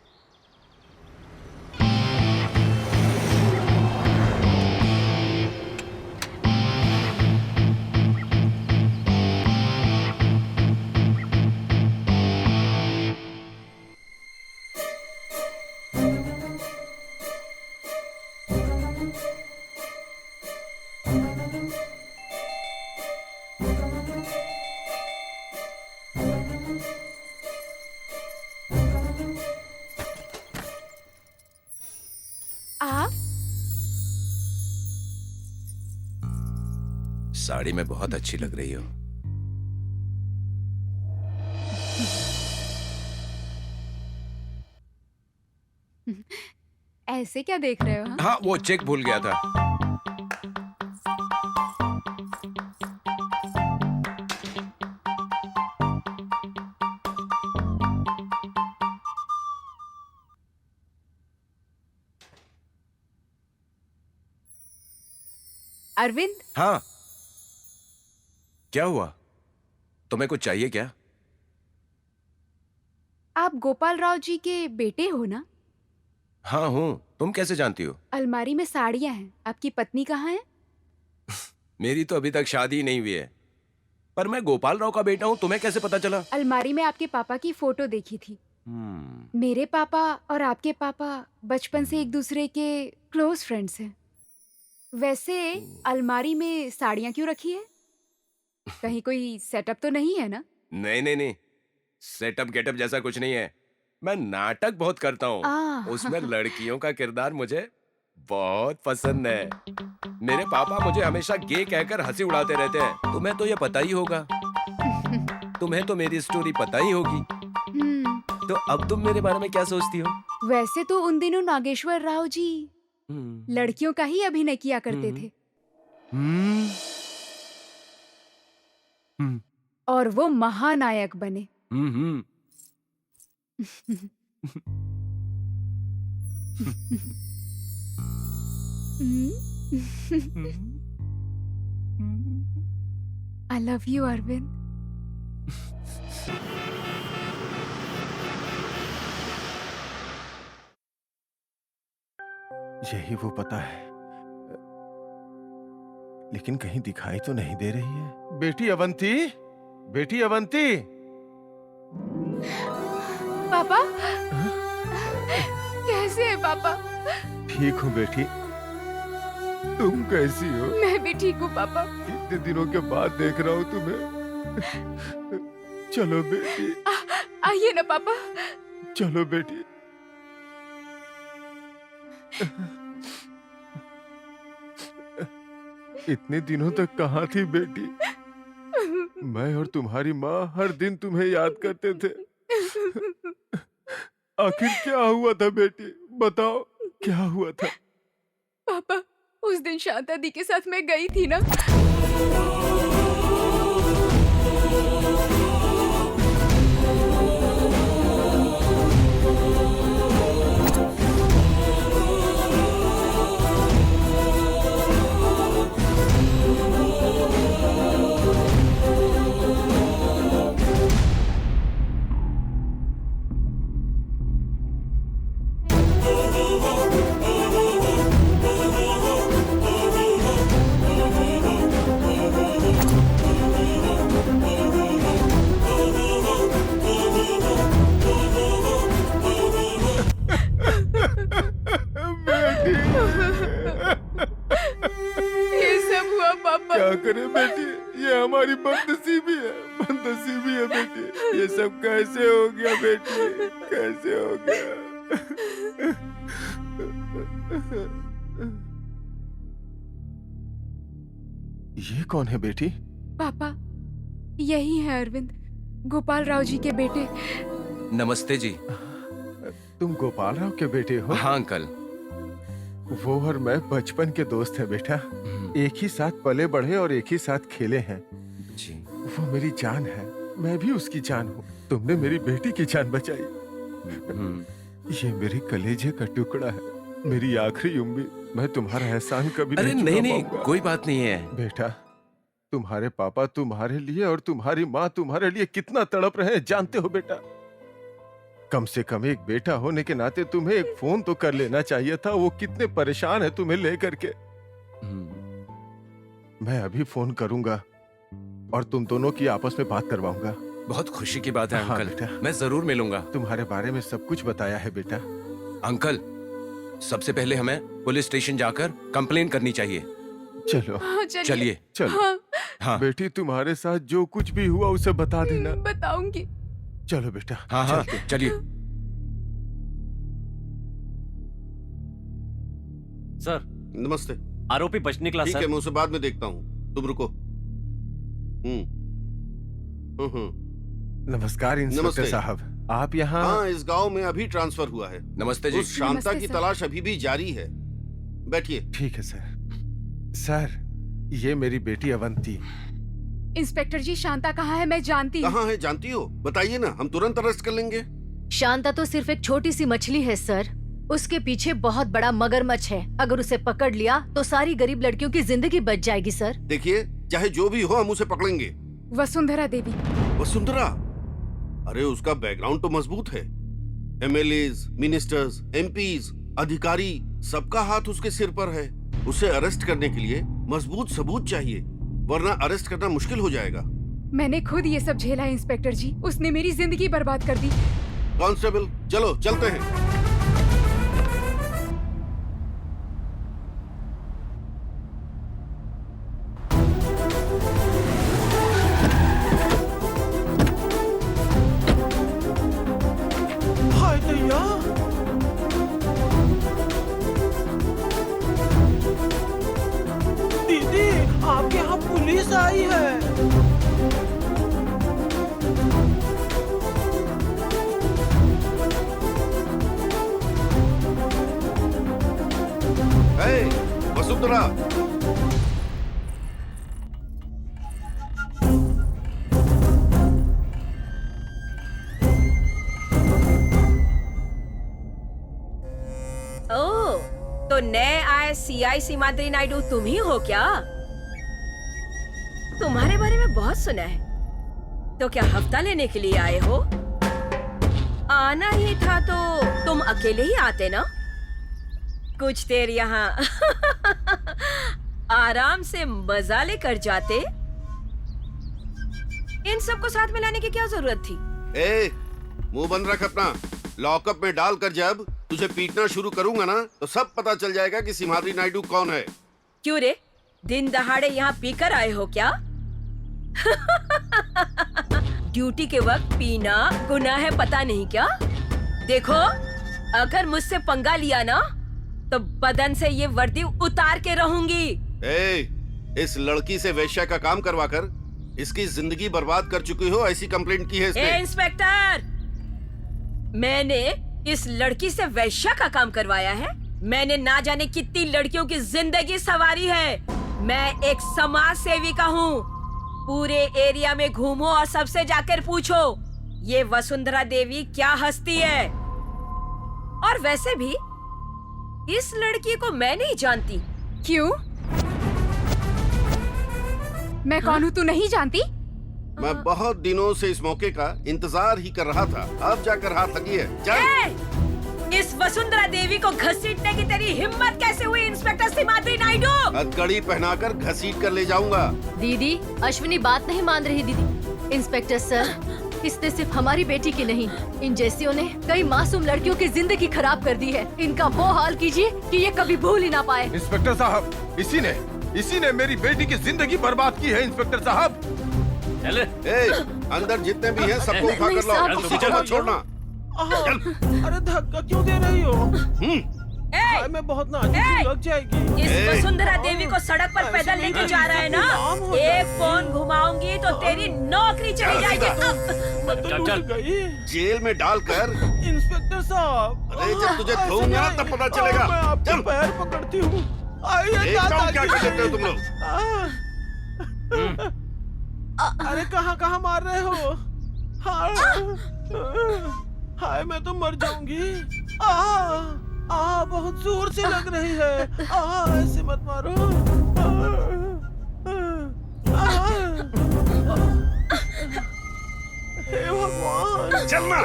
आप साड़ी में बहुत अच्छी लग रही हो। ऐसे क्या देख रहे हो? हाँ? हाँ वो चेक भूल गया था। अरविंद, हाँ क्या हुआ, तुम्हें कुछ चाहिए क्या? आप गोपाल राव जी के बेटे हो ना? हाँ हूँ, तुम कैसे जानती हो? अलमारी में साड़ियां हैं, आपकी पत्नी कहाँ है? मेरी तो अभी तक शादी ही नहीं हुई है, पर मैं गोपाल राव का बेटा हूँ, तुम्हें कैसे पता चला? अलमारी में आपके पापा की फोटो देखी थी। मेरे पापा और आपके पापा बचपन से एक दूसरे के क्लोज फ्रेंड्स हैं। वैसे अलमारी में साड़ियां क्यों रखी है? कहीं कोई सेटअप तो नहीं है ना? नहीं नहीं नहीं, सेटअप गेटअप जैसा कुछ नहीं है। मैं नाटक बहुत करता हूँ, उसमें लड़कियों का किरदार मुझे बहुत पसंद है। मेरे पापा मुझे हमेशा गे कहकर हंसी उड़ाते रहते हैं। तुम्हें तो ये पता ही होगा, तुम्हें तो मेरी स्टोरी पता ही होगी। तो अब तुम मेरे बारे में क्या सोचती हो? वैसे तो उन दिनों नागेश्वर राव जी लड़कियों का ही अभिनय किया करते थे और वो महानायक बने। I love you, Arvind. यही वो पता है, लेकिन कहीं दिखाई तो नहीं दे रही है। बेटी अवंती, बेटी अवंती। पापा, कैसे है पापा? ठीक हूँ बेटी, तुम कैसी हो? मैं भी ठीक हूँ पापा। इतने दिनों के बाद देख रहा हूँ तुम्हें। चलो बेटी, आइए ना पापा। चलो बेटी। इतने दिनों तक कहाँ थी बेटी? मैं और तुम्हारी माँ हर दिन तुम्हें याद करते थे। आखिर क्या हुआ था बेटी? बताओ, क्या हुआ था? पापा, उस दिन शांता दी के साथ मैं गई थी ना। ये सब हुआ पापा। क्या करे बेटी, ये हमारी बदनसीबी है, बदनसीबी है बेटी। ये सब कैसे हो गया बेटी, कैसे हो गया? ये कौन है बेटी? पापा, यही है अरविंद, गोपाल राव जी के बेटे। नमस्ते जी। तुम गोपाल राव के बेटे हो? हाँ अंकल। वो और मैं बचपन के दोस्त हैं बेटा। एक ही साथ पले बढ़े और एक ही साथ खेले हैं जी। वो मेरी जान है, मैं भी उसकी जान हूँ। तुमने मेरी बेटी की जान बचाई। ये मेरी कलेजे का टुकड़ा है, मेरी आखिरी उम्मीद। मैं तुम्हारा एहसान कभी अरे नहीं नहीं चुका नहीं, पाऊंगा। कोई बात नहीं है बेटा, तुम्हारे पापा तुम्हारे लिए और तुम्हारी माँ तुम्हारे लिए कितना तड़प रहे हैं जानते हो बेटा? कम से कम एक बेटा होने के नाते तुम्हें एक फोन तो कर लेना चाहिए था। वो कितने परेशान है तुम्हें लेकर के। मैं अभी फोन करूंगा और तुम दोनों की आपस में बात करवाऊंगा। बहुत खुशी की बात है हाँ, अंकल। बेटा। मैं जरूर मिलूंगा। तुम्हारे बारे में सब कुछ बताया है बेटा। अंकल, सबसे पहले हमें पुलिस स्टेशन जाकर कंप्लेन करनी चाहिए। चलो हाँ, चलिए। चलो। हाँ, हाँ बेटी, तुम्हारे साथ जो कुछ भी हुआ उसे बता देना। बताऊंगी। चलो बेटा। हाँ हाँ, चलते हैं। चलिए। सर, नमस्ते। आरोपी बच निकला ठीक सर। है, मैं उसे बाद में देखता हूँ, तुम रुको। नमस्कार इंस्पेक्टर नमस्ते। साहब, आप यहाँ? हाँ, इस गांव में अभी ट्रांसफर हुआ है। नमस्ते जी। उस शांता नमस्ते की सर। तलाश अभी भी जारी है। बैठिए। ठीक है सर। सर, ये मेरी बेटी अवंती। इंस्पेक्टर जी, शांता कहाँ है? मैं जानती हूँ। कहाँ है जानती हो? बताइए ना, हम तुरंत अरेस्ट कर लेंगे। शांता तो सिर्फ एक छोटी सी मछली है सर, उसके पीछे बहुत बड़ा मगरमच्छ है। अगर उसे पकड़ लिया तो सारी गरीब लड़कियों की जिंदगी बच जाएगी सर। देखिए, चाहे जो भी हो, हम उसे पकड़ेंगे। वसुंधरा देवी। वसुंधरा? अरे उसका बैकग्राउंड तो मजबूत है। एमएलएज, मिनिस्टर्स, एमपीज, अधिकारी, सबका हाथ उसके सिर पर है। उसे अरेस्ट करने के लिए मजबूत सबूत चाहिए, वरना अरेस्ट करना मुश्किल हो जाएगा। मैंने खुद ये सब झेला है इंस्पेक्टर जी, उसने मेरी जिंदगी बर्बाद कर दी। कांस्टेबल, चलो चलते हैं। हाय दैया, दीदी आपके यहाँ पुलिस आई है। वसुंधरा, AICI सीमाद्री नायडू तुम ही हो क्या? तुम्हारे बारे में बहुत सुना है। तो क्या हफ्ता लेने के लिए आए हो? आना ही था तो तुम अकेले ही आते ना? कुछ देर यहाँ आराम से मजा लेकर जाते। इन सबको साथ में लाने की क्या जरूरत थी? ए, मुंह बंद रख अपना। लॉकअप में डालकर जब तुझे पीटना शुरू करूंगा ना, तो सब पता चल जाएगा कि सिम्हाद्री नायडू कौन है। क्यों रे, दिन दहाड़े यहाँ पीकर आए हो क्या? ड्यूटी के वक्त पीना गुनाह है, पता नहीं क्या? देखो, अगर मुझसे पंगा लिया ना, तो बदन से ये वर्दी उतार के रहूंगी। ए, इस लड़की से वेश्या का काम करवाकर इसकी जिंदगी बर्बाद कर चुकी हो, ऐसी कंप्लेंट की है इसने। इंस्पेक्टर, मैंने इस लड़की से वेश्या का काम करवाया है? मैंने ना जाने कितनी लड़कियों की जिंदगी संवारी है। मैं एक समाज सेविका हूँ। पूरे एरिया में घूमो और सबसे जाकर पूछो, ये वसुंधरा देवी क्या हस्ती है? और वैसे भी इस लड़की को मैं नहीं जानती। क्यों? मैं कौन हूँ तू नहीं जानती? मैं बहुत दिनों से इस मौके का इंतजार ही कर रहा था, अब जाकर हाथ लगी है। चल। इस वसुंधरा देवी को घसीटने की तेरी हिम्मत कैसे हुई इंस्पेक्टर सीमाद्री नायडू? हथकड़ी पहनाकर घसीट कर ले जाऊंगा। दीदी, अश्विनी बात नहीं मान रही दीदी। इंस्पेक्टर सर, इसने सिर्फ हमारी बेटी की नहीं, इन जैसियों ने कई मासूम लड़कियों की जिंदगी खराब कर दी है। इनका वो हाल कीजिए कि ये कभी भूल ही ना पाए। इंस्पेक्टर साहब, इसी ने मेरी बेटी की जिंदगी बर्बाद की है। इंस्पेक्टर साहब, चले। अंदर जितने भी हैं सबको उठा कर लाओ, किसी को मत छोड़ना। अरे धक्का क्यों दे रही हो? हाय, मैं बहुत नाजुक लग जाएगी। इस वसुंधरा देवी को सड़क पर पैदल लेके जा रहा है ना, एक फोन घुमाऊंगी तो तेरी नौकरी चली जाएगी। चल गई जेल में डालकर। इंस्पेक्टर साहब, अरे जब तुझे धोऊंगा ना तब पता चलेगा। मैं आपके चल। पैर पकड़ती हूँ। क्या कर देते हो तुम लोग? अरे कहाँ मार रहे हो? हाय, मैं तो मर जाऊंगी। बहुत जोर से लग रही है। ऐसे मत मारो। हे भगवान। चलना।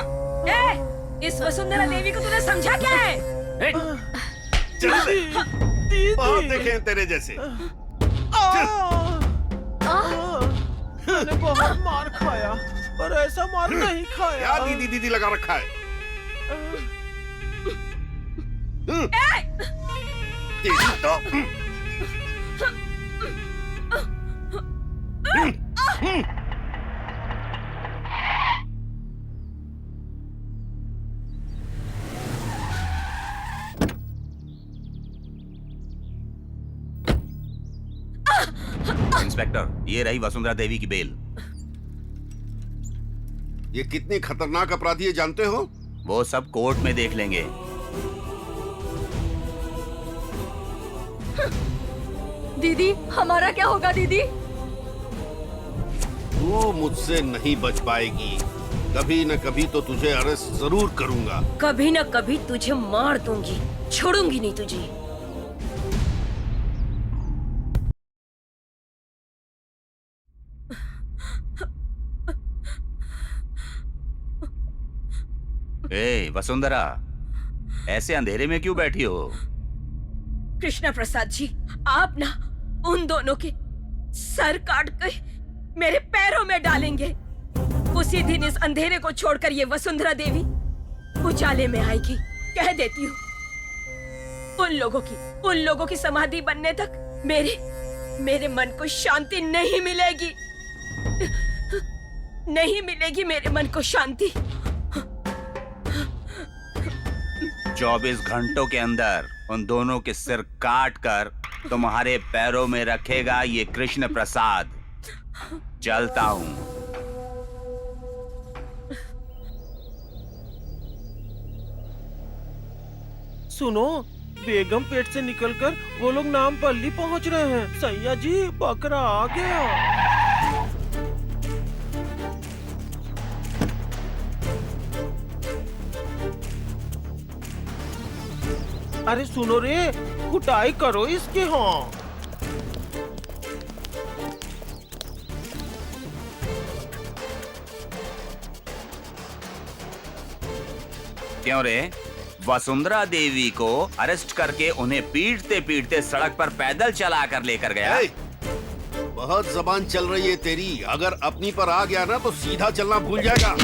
इस वसुंधरा देवी को तूने समझा क्या है? चल ले। दीदी। बहुत देखे हैं तेरे जैसे। मैंने बहुत मार खाया, पर ऐसा मार नहीं खाया। क्या दीदी दीदी लगा रखा है? तेरी तो। इंस्पेक्टर, ये रही वसुंधरा देवी की बेल। ये कितनी खतरनाक अपराधी है जानते हो? वो सब कोर्ट में देख लेंगे। दीदी, हमारा क्या होगा दीदी? तू मुझसे नहीं बच पाएगी। कभी न कभी तो तुझे अरेस्ट जरूर करूंगा। कभी न कभी तुझे मार दूंगी, छोड़ूंगी नहीं तुझे। वसुंधरा, ऐसे अंधेरे में क्यों बैठी हो? कृष्णा प्रसाद जी, आप ना उन दोनों के सर काट कर मेरे पैरों में डालेंगे। उसी दिन इस अंधेरे को छोड़कर ये वसुंधरा देवी उजाले में आएगी। कह देती हूँ, उन लोगों की समाधि बनने तक मेरे मन को शांति नहीं मिलेगी। नहीं मिलेगी मेरे मन को शांति। 24 घंटों के अंदर उन दोनों के सिर काट कर तुम्हारे पैरों में रखेगा ये कृष्ण प्रसाद। चलता हूँ। सुनो, बेगम पेट से निकलकर वो लोग नामपल्ली पहुंच रहे हैं। सैया जी, बकरा आ गया। अरे सुनो रे, कुटाई करो इसकी। हाँ क्यों रे? वसुंधरा देवी को अरेस्ट करके उन्हें पीटते पीटते सड़क पर पैदल चला कर लेकर गया। ए, बहुत जबान चल रही है तेरी। अगर अपनी पर आ गया ना तो सीधा चलना भूल जाएगा।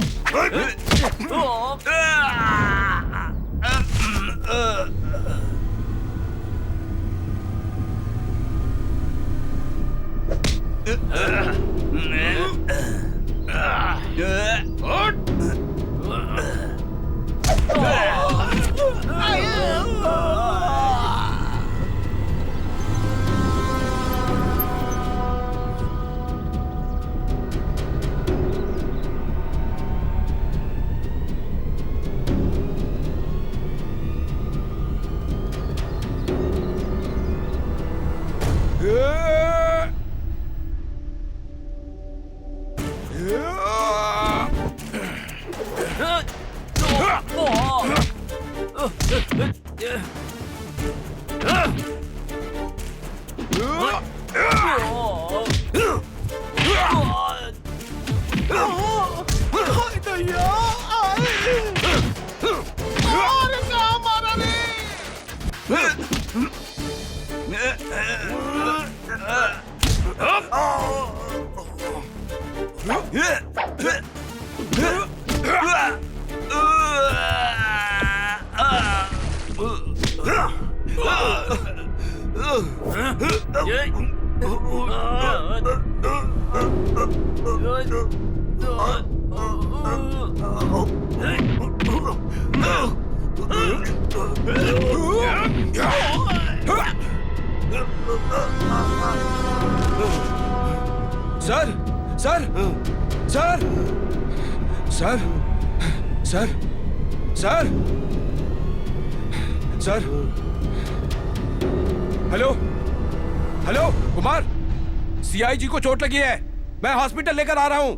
Sir sir sir sir sir sir sir hello hello Kumar, CID को चोट लगी है, मैं हॉस्पिटल लेकर आ रहा हूं।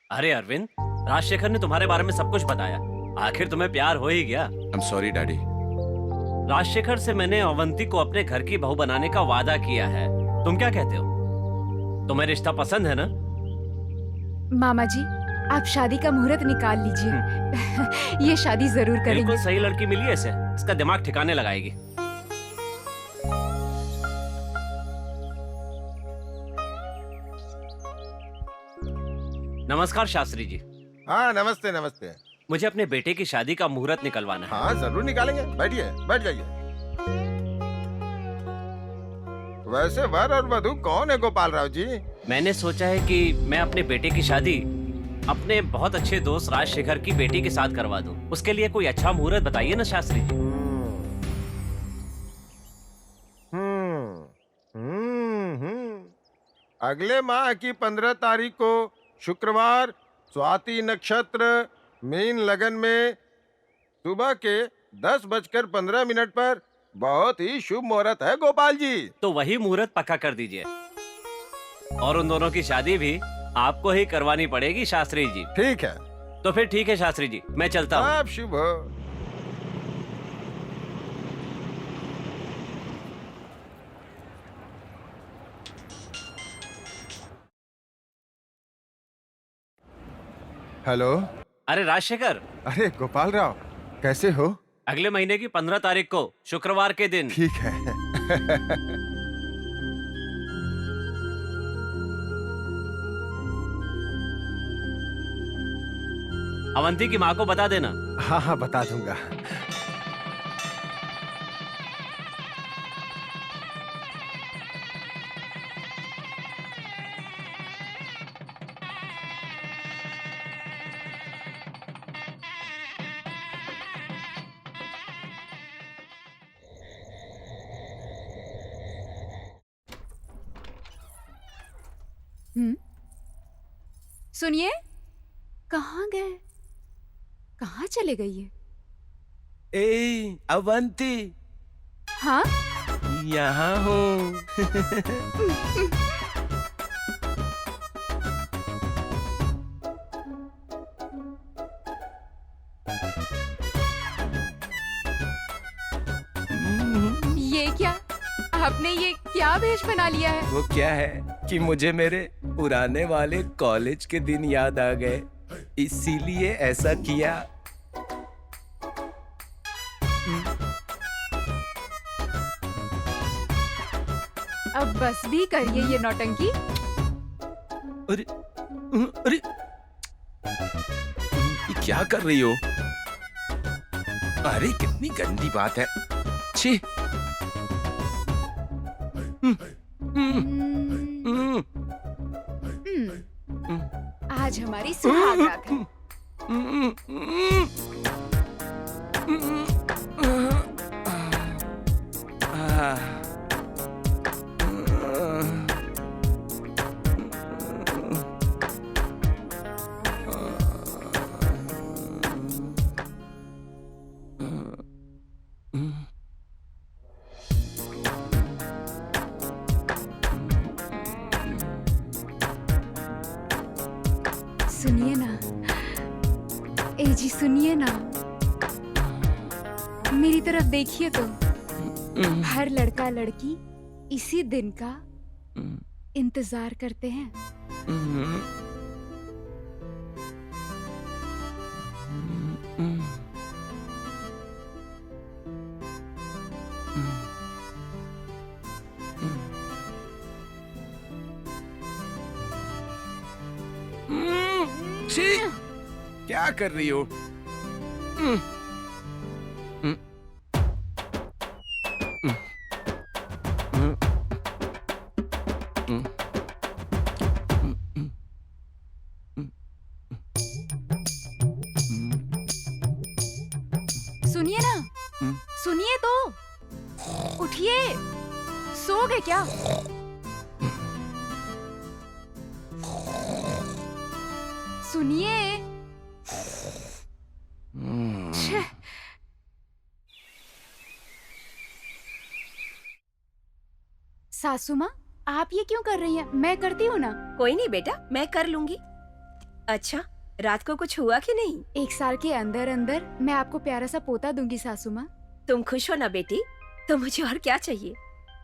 अरे अरविंद, राजशेखर ने तुम्हारे बारे में सब कुछ बताया। आखिर तुम्हें प्यार हो ही गया। I am sorry daddy. Rajshekhar से मैंने अवंती को अपने घर की बहू बनाने का वादा किया है। तुम क्या कहते हो? तुम्हें रिश्ता पसंद है ना? मामा जी, आप शादी का मुहूर्त निकाल लीजिए। ये शादी जरूर करेंगे। बिल्कुल सही लड़की मिली है इसे, इसका दिमाग ठिकाने लगाएगी। नमस्कार शास्त्री जी। हाँ नमस्ते नमस्ते। मुझे अपने बेटे की शादी का मुहूर्त निकलवाना है। हाँ जरूर निकालेंगे, बैठिए बैठ जाइए। वैसे वर और वधू कौन है गोपाल राव जी? मैंने सोचा है कि मैं अपने बेटे की शादी अपने बहुत अच्छे दोस्त राजशेखर की बेटी के साथ करवा दूं। उसके लिए कोई अच्छा मुहूर्त बताइए ना शास्त्री जी। अगले माह की 15 तारीख को शुक्रवार, स्वाति नक्षत्र, मीन लगन में सुबह के 10:15 पर बहुत ही शुभ मुहूर्त है गोपाल जी। तो वही मुहूर्त पक्का कर दीजिए। और उन दोनों की शादी भी आपको ही करवानी पड़ेगी शास्त्री जी। ठीक है। तो फिर ठीक है शास्त्री जी, मैं चलता हूँ। आप शुभ हो। हेलो। अरे राजशेखर। अरे गोपाल राव, कैसे हो? अगले महीने की 15 तारीख को शुक्रवार के दिन। ठीक है। अवंती की माँ को बता देना। हाँ हाँ बता दूंगा। सुनिए, कहाँ गए? कहाँ चले गई है? ए अवंती, हाँ? यहाँ हूँ। आपने ये क्या वेश बना लिया है? वो क्या है कि मुझे मेरे पुराने वाले कॉलेज के दिन याद आ गए, इसीलिए ऐसा किया। अब बस भी करिए ये नौटंकी। अरे अरे ये क्या कर रही हो? अरे कितनी गंदी बात है। छी। आज हमारी सुहाग रात है। सुनिए ना, ए जी सुनिए ना, मेरी तरफ देखिए तो। हर लड़का लड़की इसी दिन का इंतजार करते हैं। छी, क्या कर रही हो? सुनिए ना, सुनिए तो, उठिए, सो गए क्या? सुनिए। छे। सासू माँ, आप ये क्यों कर रही हैं? मैं करती हूँ ना। कोई नहीं बेटा, मैं कर लूंगी। अच्छा, रात को कुछ हुआ कि नहीं? 1 साल के अंदर अंदर मैं आपको प्यारा सा पोता दूंगी सासू माँ। तुम खुश हो ना बेटी? तो मुझे और क्या चाहिए?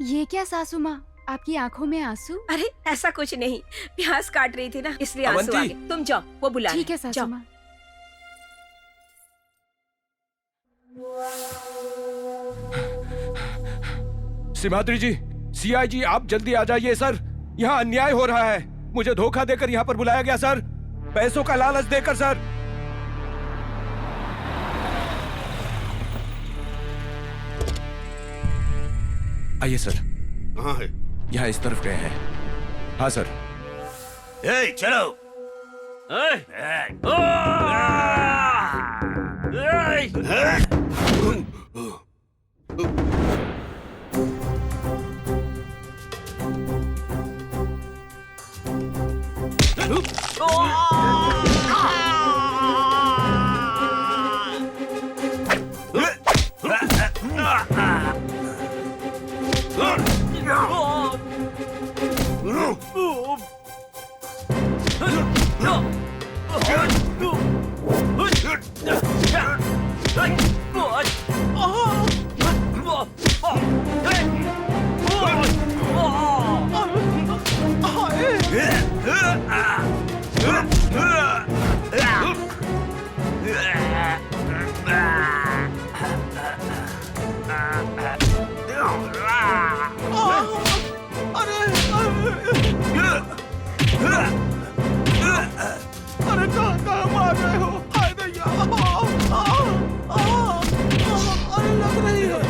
ये क्या सासू माँ, आपकी आंखों में आंसू? अरे ऐसा कुछ नहीं, प्याज काट रही थी ना इसलिए आंसू आ अवंती! गए। तुम जाओ, वो बुला रहे ठीक है हैं। सासू जाओ। माँ। सिमाद्री जी, सीआईजी आप जल्दी आ जाइए सर, यहाँ अन्याय हो रहा है। मुझे धोखा देकर यहाँ पर बुलाया गया सर, पैसों का लालच देकर सर। आइए सर। कहाँ है? यहाँ इस तरफ गए हैं। हाँ सर। ए, चलो। अरे कहाँ मार रहे हो? हाय दैया! अरे लग रही है।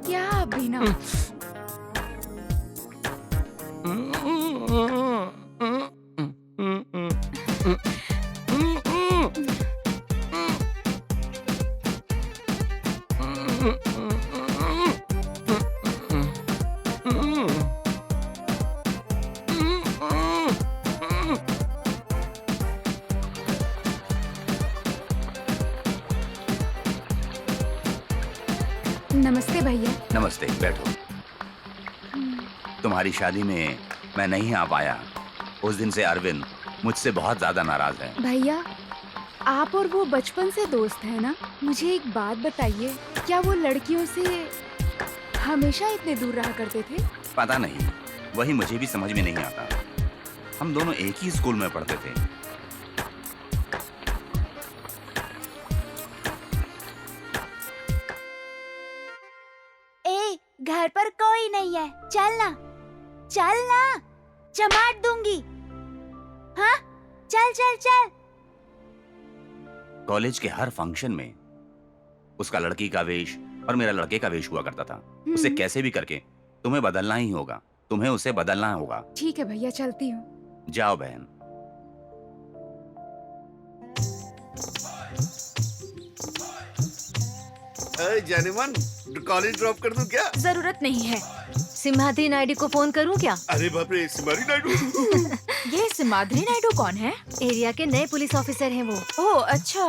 क्या अभिनव? नमस्ते भैया। नमस्ते, बैठो। तुम्हारी शादी में मैं नहीं आ पाया। उस दिन से अरविंद मुझसे बहुत ज्यादा नाराज है। भैया, आप और वो बचपन से दोस्त हैं ना? मुझे एक बात बताइए, क्या वो लड़कियों से हमेशा इतने दूर रहा करते थे? पता नहीं, वही मुझे भी समझ में नहीं आता। हम दोनों एक ही स्कूल में पढ़ते थे। ए, घर पर कोई नहीं है, चलना चलना, चमाट दूंगी। हाँ, चल चल चल। कॉलेज के हर फंक्शन में उसका लड़की का वेश और मेरा लड़के का वेश हुआ करता था। उसे कैसे भी करके तुम्हें बदलना ही होगा। तुम्हें उसे बदलना होगा। ठीक है भैया, चलती हूँ। जाओ बहन। जानेमन, कॉलेज ड्रॉप कर दूं क्या? जरूरत नहीं है। सिम्हाद्री नायडू को फोन करूं क्या? अरे बाप रे, सिम्हाद्री नायडू। ये सिम्हाद्री नायडू कौन है? एरिया के नए पुलिस ऑफिसर हैं वो। ओह अच्छा।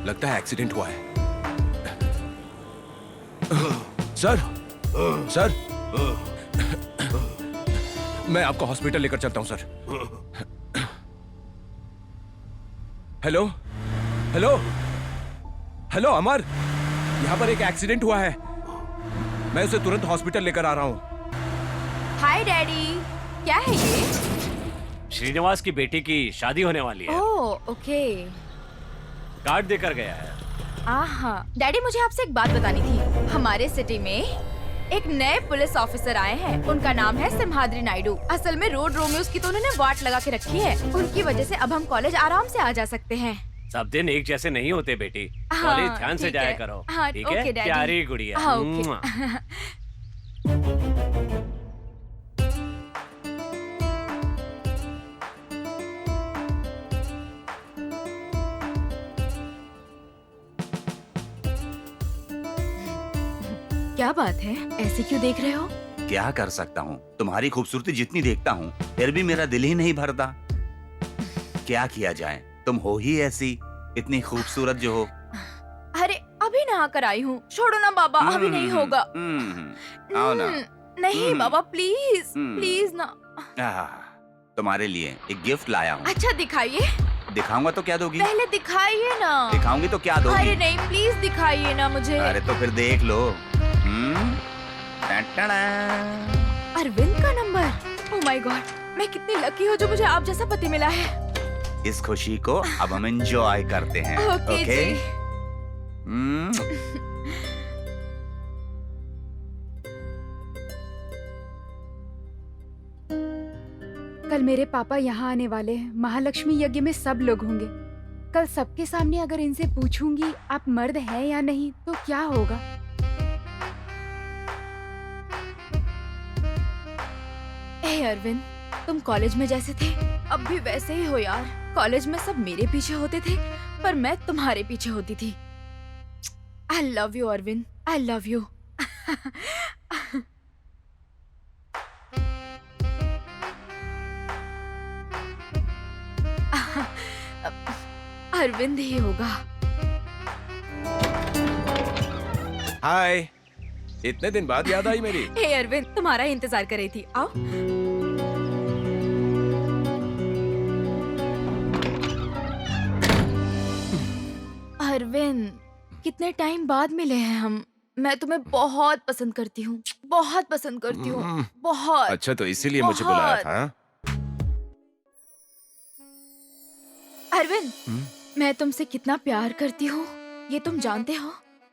लगता है एक्सीडेंट हुआ है। सर, सर, मैं आपको हॉस्पिटल लेकर चलता हूं सर। हेलो, हेलो, हेलो अमर, यहाँ पर एक एक्सीडेंट हुआ है। मैं उसे तुरंत हॉस्पिटल लेकर आ रहा हूँ। हाय डैडी, क्या है ये? श्रीनिवास की बेटी की शादी होने वाली है। Oh okay. कार्ड देकर गया है। आहा, डैडी मुझे आपसे एक बात बतानी थी। हमारे सिटी में एक नए पुलिस ऑफिसर आए हैं। उनका नाम है सिम्हाद्री नायडू। असल में रोड रोमियोस की तो उन्होंने वाट लगा के रखी है। उनकी वजह से अब हम कॉलेज आराम से आ जा सकते हैं। सब दिन एक जैसे नहीं होते बेटी। हाँ, कॉलेज ध्यान से ठीक जाया है। करो। हाँ, ठीक ओके है, डैडी। प्यारी गुड़िया। हाँ, ओके। मुआ। क्या बात है, ऐसे क्यों देख रहे हो? क्या कर सकता हूँ, तुम्हारी खूबसूरती जितनी देखता हूँ फिर भी मेरा दिल ही नहीं भरता। क्या किया जाए, तुम हो ही ऐसी, इतनी खूबसूरत जो हो। अरे अभी नहा कर आई हूँ, छोड़ो ना बाबा, अभी नहीं होगा। आओ ना। नहीं बाबा, प्लीज प्लीज ना। तुम्हारे लिए एक गिफ्ट लाया हूँ। अच्छा दिखाइए। दिखाऊंगा तो क्या दोगी? पहले दिखाइए ना। दिखाऊंगी तो क्या दोगी? अरे नहीं, प्लीज दिखाइए ना मुझे। अरे तो फिर देख लो। टन-टना। अरविंद का नंबर। ओह माय गॉड, मैं कितनी लकी हूँ जो मुझे आप जैसा पति मिला है। इस खुशी को अब हम एंजॉय करते हैं। ओके जी। कल मेरे पापा यहाँ आने वाले हैं। महालक्ष्मी यज्ञ में सब लोग होंगे। कल सबके सामने अगर इनसे पूछूंगी आप मर्द हैं या नहीं तो क्या होगा? ए अरविंद, तुम कॉलेज में जैसे थे अब भी वैसे ही हो यार। कॉलेज में सब मेरे पीछे होते थे पर मैं तुम्हारे पीछे होती थी। I love you Arvind, I love you. Arvind ही होगा। हाय, इतने दिन बाद याद आई मेरी। हे अरविंद, तुम्हारा ही इंतजार कर रही थी, आओ। अरविंद, कितने टाइम बाद मिले हैं हम। मैं तुम्हें बहुत पसंद करती हूँ, बहुत पसंद करती हूँ, बहुत। अच्छा, तो इसीलिए मुझे बुलाया था। हाँ? अरविंद, मैं तुमसे कितना प्यार करती हूँ ये तुम जानते हो।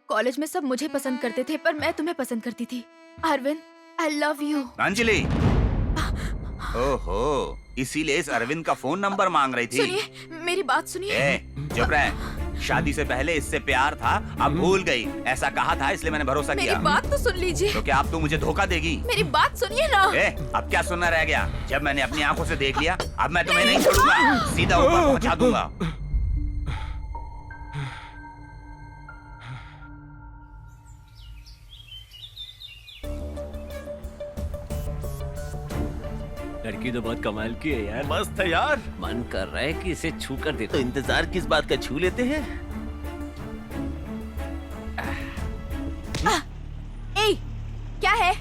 कॉलेज में सब मुझे पसंद करते थे पर मैं तुम्हें पसंद करती थी। Arvind, I love you. Anjali, ओहो, इसीलिए इस अरविंद का फोन नंबर मांग रही थी। सुनिए, मेरी बात सुनिए। चुप रहे। शादी से पहले इससे प्यार था, अब भूल गई। ऐसा कहा था इसलिए मैंने भरोसा किया। मेरी बात तो सुन लीजिए। तो क्या अब तू मुझे धोखा देगी? मेरी बात सुनिए ना। अब क्या सुनना रह गया? जब मैंने अपनी आंखों से देख लिया, अब मैं तुम्हें नहीं छोड़ूंगा, सीधा ऊपर पहुंचा दूंगा। लड़की तो बहुत कमाल की है यार। मस्त है यार। मन कर रहा है कि इसे छू कर तो देखो। इंतजार किस बात का, छू लेते हैं। ए, क्या है?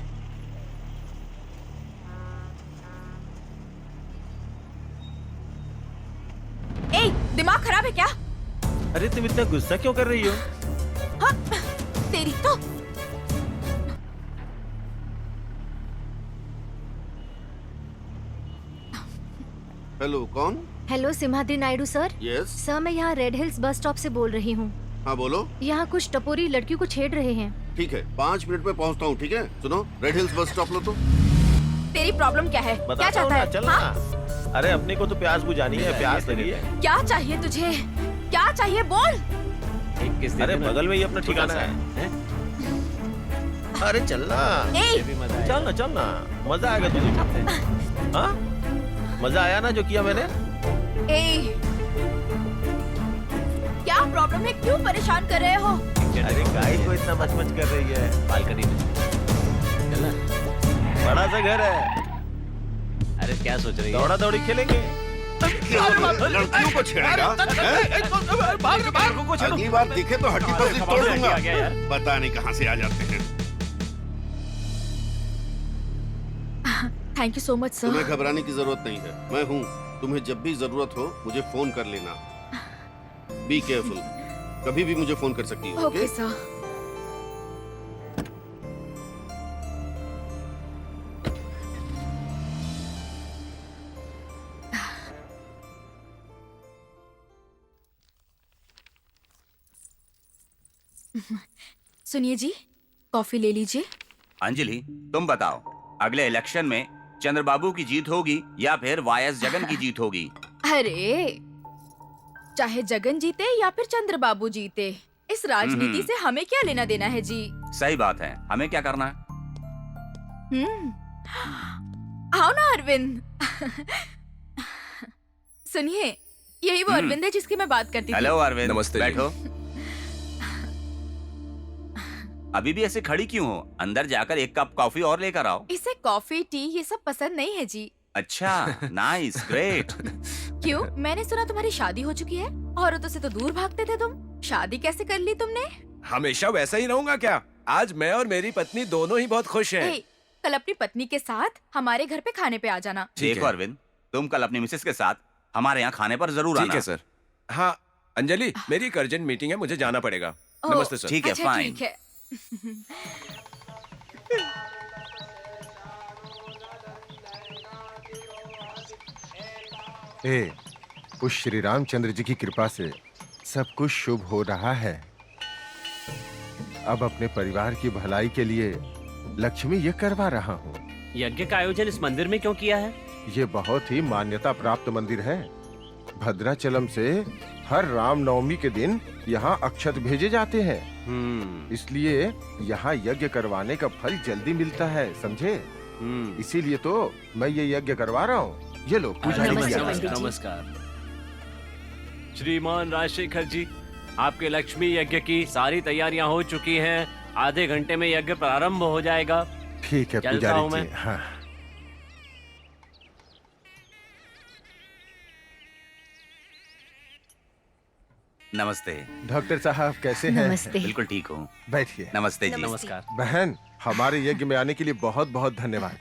ए, दिमाग खराब है क्या? अरे तुम इतना गुस्सा क्यों कर रही हो? हाँ, तेरी तो। हेलो, कौन? Hello Simhadri Naidu sir. Yes. Sir मैं यहाँ रेड हिल्स बस स्टॉप से बोल रही हूँ। हाँ बोलो। यहाँ कुछ टपोरी लड़कियों को छेड़ रहे हैं। ठीक है, 5 मिनट में पहुंचता हूँ। ठीक है, सुनो, रेड हिल्स बस स्टॉप लो तो। तेरी प्रॉब्लम क्या है? क्या बताता हूँ चाहता ना, है? चल हाँ? ना। अरे अपने को तो प्यास बुझानी है, प्यास लगी है। क्या चाहिए तुझे? क्या चाहिए बोल? एक किस अरे बगल में ही अपना ठिकाना है। अरे चलना, ए, चलना, मजा आएगा तुझे करते। हाँ, मजा आया ना जो किया मैंने? ए, क्या प्रॉब्लम है? क्यों परेशान कर रहे हो? अरे गाय को इतना मचमच कर रही है। बालकनी में चलना। बड़ा सा घर है। अरे क्या सोच रही है? दौड़ा दौड़ी खेलेंगे। लड़कियों को छेड़ेगा? अगली बार दिखे तो हड्डी पसली तोड़ दूंगा। पता नहीं कहाँ से आ जाते हैं। Thank you so much sir. तुम्हें घबराने की जरूरत नहीं है, मैं हूँ। तुम्हें जब भी जरूरत हो मुझे फोन कर लेना। बी केयरफुल, कभी भी मुझे फोन कर सकती हो। Okay sir. सुनिए जी, कॉफी ले लीजिए। अंजलि, तुम बताओ, अगले इलेक्शन में चंद्रबाबू की जीत होगी या फिर वायस जगन की जीत होगी? अरे, चाहे जगन जीते या फिर चंद्रबाबू जीते, इस राजनीति से हमें क्या लेना देना है जी। सही बात है, हमें क्या करना है? आओ ना अरविंद। सुनिए, यही वो अरविंद है जिसकी मैं बात करती थी। हेलो अरविंद, नमस्ते जी। बैठो। अभी भी ऐसे खड़ी क्यों हो? अंदर जाकर एक कप कॉफी और लेकर आओ। इसे कॉफी टी ये सब पसंद नहीं है जी। अच्छा, नाइस, ग्रेट। क्यों? मैंने सुना तुम्हारी शादी हो चुकी है। औरतों से तो दूर भागते थे तुम। शादी कैसे कर ली तुमने? हमेशा वैसा ही रहूंगा क्या? आज मैं और मेरी पत्नी दोनों ही बहुत खुश हैं। ए, कल अपनी पत्नी के साथ हमारे घर पे खाने पे आ जाना। देखो अरविंद, तुम कल अपनी मिसेस के साथ हमारे यहाँ खाने पर जरूर आना। ठीक है सर। हाँ अंजलि, मेरी एक अर्जेंट मीटिंग है, मुझे जाना पड़ेगा। ओह, नमस्ते सर। ठीक है, अच्छा, फाइन। ठीक है। उस श्री रामचंद्र जी की कृपा से सब कुछ शुभ हो रहा है। अब अपने परिवार की भलाई के लिए लक्ष्मी ये करवा रहा हूँ। यज्ञ का आयोजन इस मंदिर में क्यों किया है? ये बहुत ही मान्यता प्राप्त मंदिर है। भद्राचलम से हर रामनवमी के दिन यहाँ अक्षत भेजे जाते हैं। इसलिए यहाँ यज्ञ करवाने का फल जल्दी मिलता है, समझे? इसीलिए तो मैं ये यज्ञ करवा रहा हूँ। ये लो पूजा नमस्कार, नमस्कार। श्रीमान राजशेखर जी, आपके लक्ष्मी यज्ञ की सारी तैयारियां हो चुकी हैं। आधे घंटे में यज्ञ प्रारंभ हो जाएगा। ठीक है चलता हूं पुजारी मैं। जी। हाँ। नमस्ते। डॉक्टर साहब कैसे हैं? नमस्ते। बिल्कुल ठीक हूँ। बैठिए। नमस्ते जी। नमस्कार। बहन, हमारे यज्ञ में आने के लिए बहुत बहुत धन्यवाद।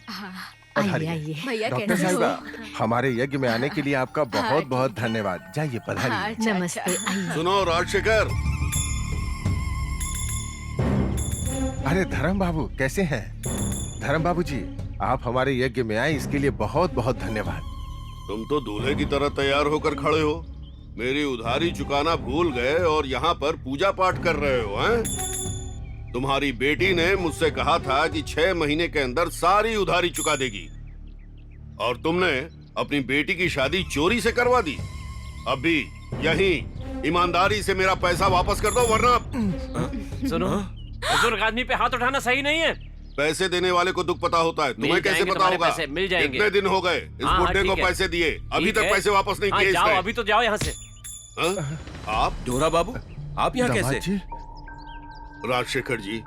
आइए पधारिए। आइए। भैया डॉक्टर कैसे हो? साहिबा, हमारे यज्ञ में आने के लिए आपका बहुत बहुत धन्यवाद। जाइए पधारिए। हाँ, अच्छा, नमस्ते, अच्छा। आइए। सुनो राजशेखर, अरे धर्म बाबू कैसे हैं? धर्म बाबू जी, आप हमारे यज्ञ में आए इसके लिए बहुत बहुत धन्यवाद। तुम तो दूल्हे की तरह तैयार होकर खड़े हो। मेरी उधारी चुकाना भूल गए और यहाँ पर पूजा पाठ कर रहे हो हैं? तुम्हारी बेटी ने मुझसे कहा था कि 6 महीने के अंदर सारी उधारी चुका देगी, और तुमने अपनी बेटी की शादी चोरी से करवा दी। अभी यहीं ईमानदारी से मेरा पैसा वापस कर दो, वरना सुनो, बुजुर्ग आदमी पे हाथ उठाना सही नहीं है। पैसे देने वाले को दुख पता होता है, तुम्हें कैसे पता तुम्हारे होगा? पैसे मिल जाएंगे। कितने दिन हो गए इस हाँ, बुड्ढे को ठीक है। पैसे दिए, अभी ठीक तक है। पैसे वापस नहीं हाँ, किए जाओ, इसने। अभी तो जाओ यहाँ से। हाँ? आप डोरा बाबू, आप यहाँ दामाद कैसे? जी, राजशेखर जी,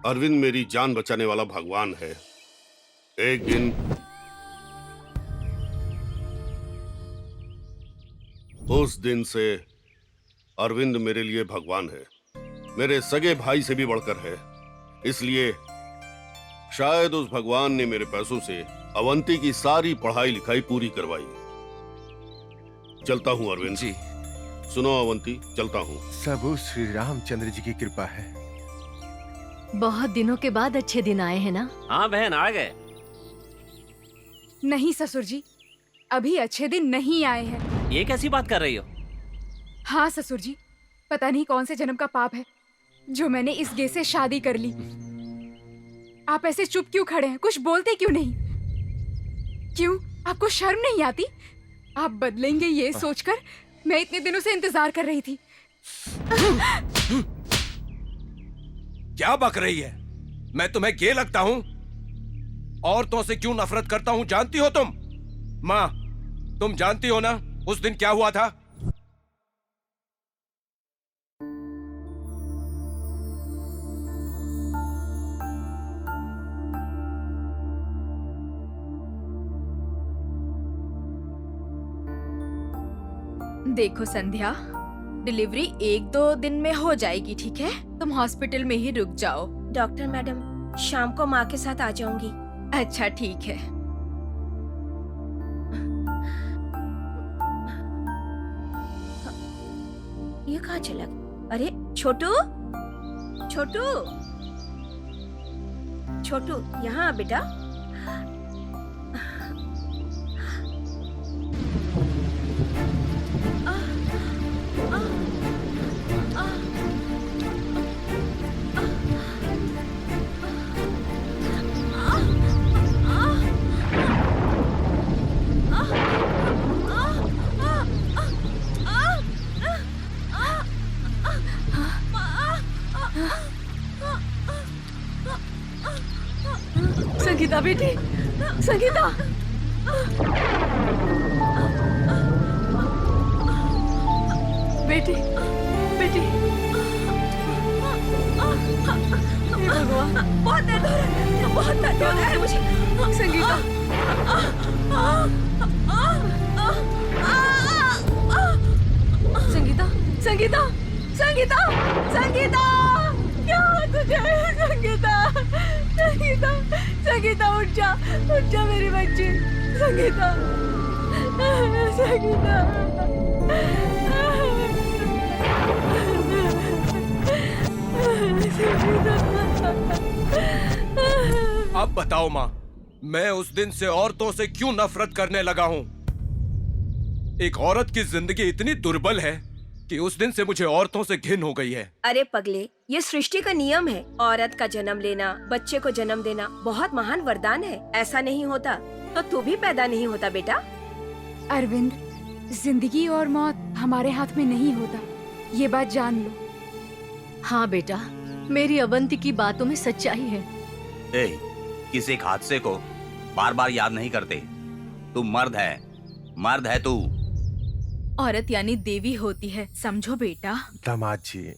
अरविंद मेरी जान बचाने वाला भगवान है। एक दिन उस दिन से अरविंद मेरे लिए भगवान है, मेरे सगे भाई से भी बढ़कर है। इसलिए शायद उस भगवान ने मेरे पैसों से अवंती की सारी पढ़ाई लिखाई पूरी करवाई। चलता हूँ अरविंद जी। सुनो अवंती, चलता हूँ। सब उस श्री रामचंद्र जी की कृपा है। बहुत दिनों के बाद अच्छे दिन आए हैं ना? हाँ बहन, आ गए। नहीं ससुर जी, अभी अच्छे दिन नहीं आए हैं। ये कैसी बात कर रही हो? हाँ ससुर जी, पता नहीं कौन से जन्म का पाप है जो मैंने इस गे से शादी कर ली। आप ऐसे चुप क्यों खड़े हैं? कुछ बोलते क्यों नहीं? क्यों, आपको शर्म नहीं आती? आप बदलेंगे ये सोचकर मैं इतने दिनों से इंतजार कर रही थी। क्या बक रही है? मैं तुम्हें गे लगता हूं? औरतों से क्यों नफरत करता हूं जानती हो तुम? माँ, तुम जानती हो ना उस दिन क्या हुआ था? देखो संध्या, डिलीवरी 1-2 दिन में हो जाएगी, ठीक है? तुम हॉस्पिटल में ही रुक जाओ। डॉक्टर मैडम, शाम को माँ के साथ आ जाऊंगी। अच्छा ठीक है। ये कहाँ चला? अरे छोटू, छोटू, छोटू, यहाँ आ बेटा। संगीता बेटी, संगीता। बेटी, बेटी। हे भगवान, बहुत दर्द हो रहा है, बहुत दर्द हो रहा है मुझे। संगीता। संगीता, संगीता, संगीता, संगीता, क्या हुआ तुझे? संगीता, संगीता, संगीता, उठ जा मेरी बच्ची। संगीता, संगीता। अब बताओ माँ, मैं उस दिन से औरतों से क्यों नफरत करने लगा हूँ? एक औरत की जिंदगी इतनी दुर्बल है कि उस दिन से मुझे औरतों से घिन हो गई है। अरे पगले, ये सृष्टि का नियम है। औरत का जन्म लेना, बच्चे को जन्म देना बहुत महान वरदान है। ऐसा नहीं होता तो तू भी पैदा नहीं होता बेटा। अरविंद, जिंदगी और मौत हमारे हाथ में नहीं होता, ये बात जान लो। हाँ बेटा, मेरी अवंती की बातों में सच्चाई है। ए, किसी एक हादसे को बार बार याद नहीं करते। तू मर्द है, मर्द है तू। औरत यानी देवी होती है, समझो बेटा। दामाद जी,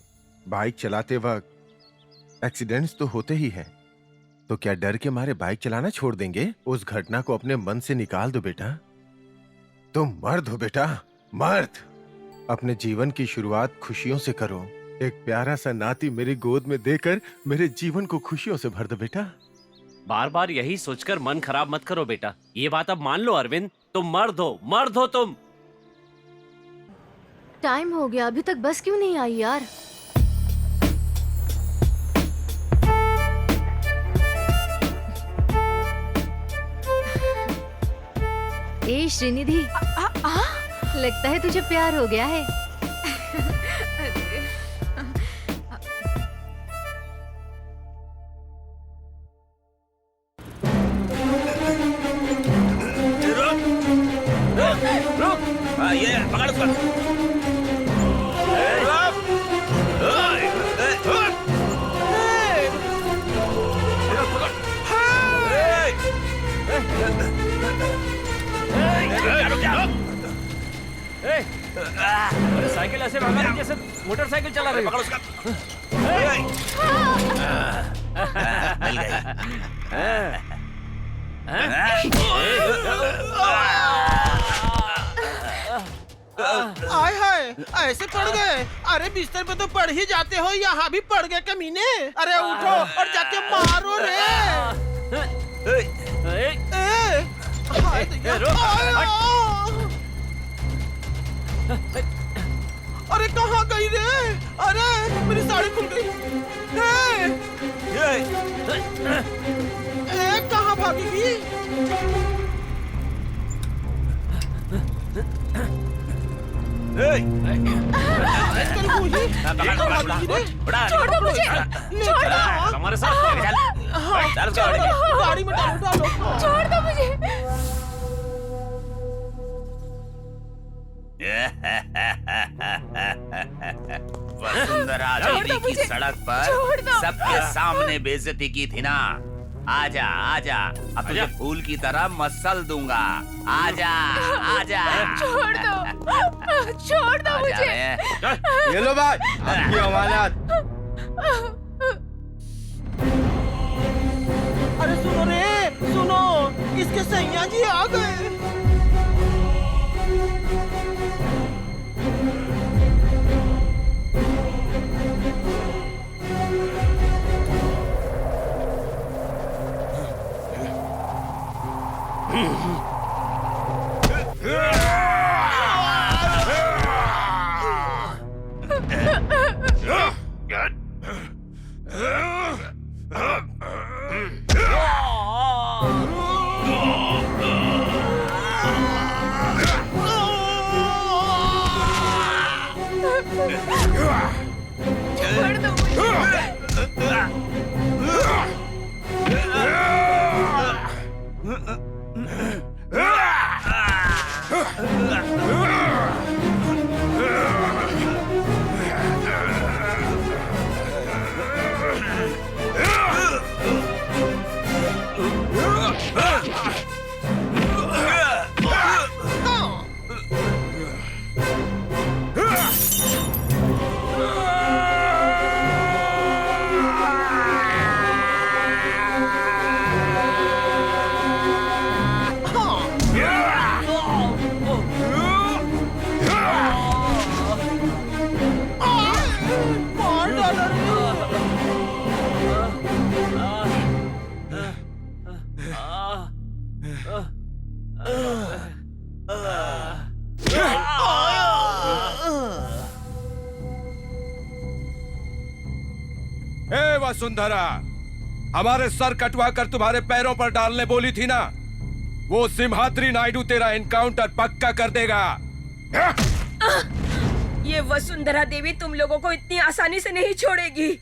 बाइक चलाते वक्त एक्सीडेंट्स तो होते ही हैं, तो क्या डर के मारे बाइक चलाना छोड़ देंगे? उस घटना को अपने मन से निकाल दो बेटा। तुम मर्द हो बेटा, मर्द। अपने जीवन की शुरुआत खुशियों से करो। एक प्यारा सा नाती मेरी गोद में देकर मेरे जीवन को खुशियों से भर दो बेटा। बार बार यही सोचकर मन खराब मत करो बेटा। ये बात अब मान लो अरविंद, तुम मर्द हो, मर्द हो तुम। टाइम हो गया, अभी तक बस क्यों नहीं आई यार? ए श्रीनिधि, लगता है तुझे प्यार हो गया है। ये पकड़ उसको। अरे साइकिल ऐसे भगा रही जैसे मोटरसाइकिल चला रही। पकड़ उसका। मिल गई। आय हाय, ऐसे पड़ गए। अरे बिस्तर पे तो पड़ ही जाते हो, यहाँ भी पड़ गए कमीने। अरे उठो और जाके मारो रे। हाय दैया। अरे कहाँ गई रे? अरे मेरी साड़ी खुल गई। कहाँ भागेगी? छोड़ दो मुझे, छोड़ दो, हमारे साथ गाड़ी में डालो। छोड़ दो मुझे। वसुंधरा देवी की सड़क पर सबके सामने बेइज्जती की थी ना। आजा आजा, अब तुझे फूल की तरह मसल दूंगा। आजा आजा। छोड़ दो मुझे। ये लो भाई, आपकी अमानत। अरे सुनो रे, सुनो, इसके सैया जी आ गए। छोड़ दो वसुंधरा, हमारे सर कटवा कर तुम्हारे पैरों पर डालने बोली थी ना, वो सिम्हाद्री नायडू तेरा एनकाउंटर पक्का कर देगा। ये वसुंधरा देवी तुम लोगों को इतनी आसानी से नहीं छोड़ेगी।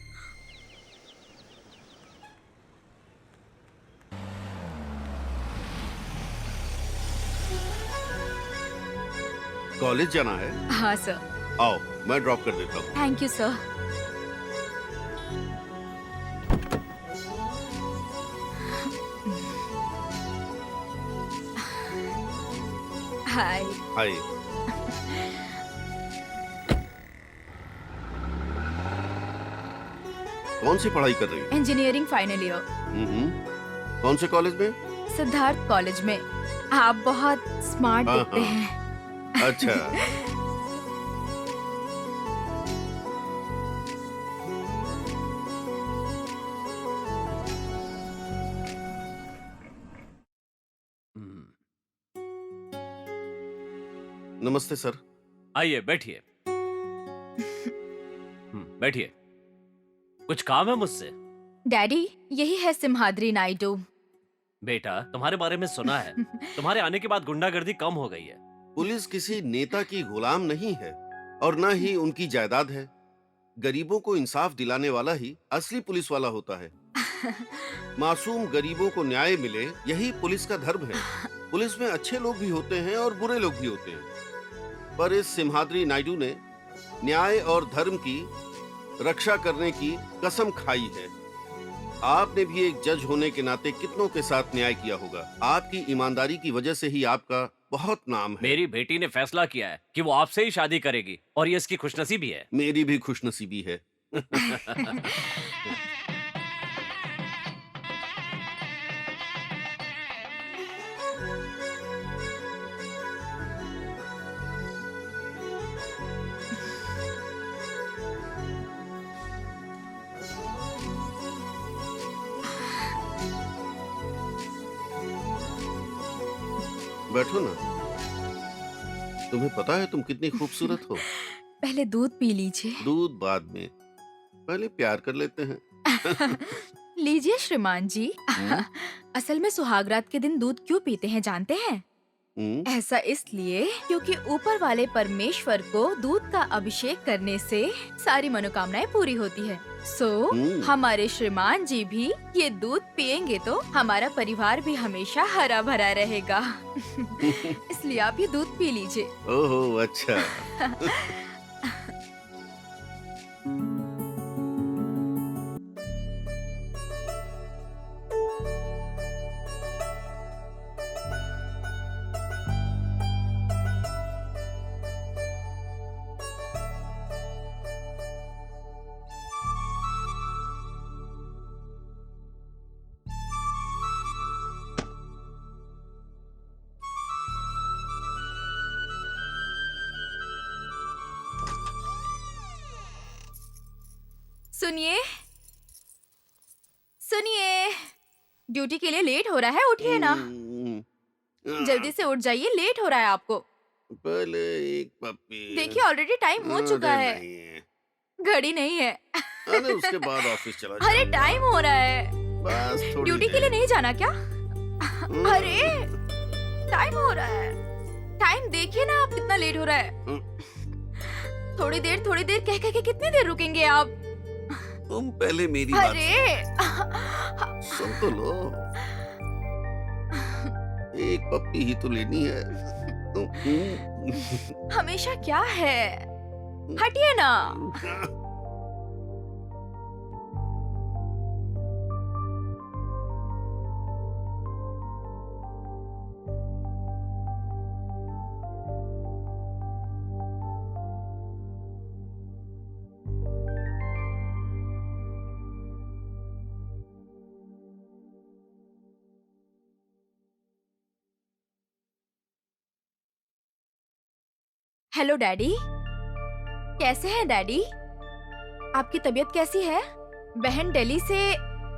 कॉलेज जाना है? हाँ सर। आओ, मैं ड्रॉप कर देता हूँ। Thank you sir. Hi. Hi. कौन सी पढ़ाई कर रही हो? Engineering final year. कौन से कॉलेज में? सिद्धार्थ कॉलेज में। आप बहुत स्मार्ट हाँ, दिखते हाँ। हैं। अच्छा। नमस्ते सर। आइए बैठिए। बैठिए। कुछ काम है मुझसे? डैडी, यही है सिम्हाद्री नायडू। बेटा, तुम्हारे बारे में सुना है। तुम्हारे आने के बाद गुंडागर्दी कम हो गई है। पुलिस किसी नेता की गुलाम नहीं है और न ही उनकी जायदाद है। गरीबों को इंसाफ दिलाने वाला ही असली पुलिस वाला होता है। मासूम गरीबों को न्याय मिले, यही पुलिस का धर्म है। पुलिस में अच्छे लोग भी होते हैं और बुरे लोग भी होते हैं, पर इस सिम्हाद्री नायडू ने न्याय और धर्म की रक्षा करने की कसम खाई है। आपने भी एक जज होने के नाते कितनों के साथ न्याय किया होगा। आपकी ईमानदारी की वजह से ही आपका बहुत नाम है। मेरी बेटी ने फैसला किया है कि वो आपसे ही शादी करेगी और ये इसकी खुशनसीबी है। मेरी भी खुशनसीबी है। बैठो ना। तुम्हें पता है तुम कितनी खूबसूरत हो। पहले दूध पी लीजिए। दूध बाद में, पहले प्यार कर लेते हैं। लीजिए श्रीमान जी। असल में सुहागरात के दिन दूध क्यों पीते हैं जानते हैं? ऐसा इसलिए क्योंकि ऊपर वाले परमेश्वर को दूध का अभिषेक करने से सारी मनोकामनाएं पूरी होती है। हमारे श्रीमान जी भी ये दूध पिएंगे तो हमारा परिवार भी हमेशा हरा भरा रहेगा। इसलिए आप ये दूध पी लीजिए। ओहो, अच्छा। सुनिए सुनिए, ड्यूटी के लिए लेट हो रहा है, उठिए ना। जल्दी से उठ जाइए, लेट हो रहा है आपको। पहले एक पप्पी। देखिए ऑलरेडी टाइम हो चुका है। घड़ी नहीं है। अरे उसके बाद ऑफिस चला जाऊंगा। अरे टाइम हो रहा है। बस थोड़ी ड्यूटी के लिए नहीं जाना क्या? अरे टाइम हो रहा है। टाइम देखिए ना आप कितना लेट हो रहा है। थोड़ी देर कह के कितनी देर रुकेंगे आप? तुम पहले मेरी बात सुन तो लो। एक पप्पी ही तो लेनी है। हमेशा क्या है? हटिए ना। हेलो डैडी, कैसे हैं डैडी? आपकी तबीयत कैसी है? बहन दिल्ली से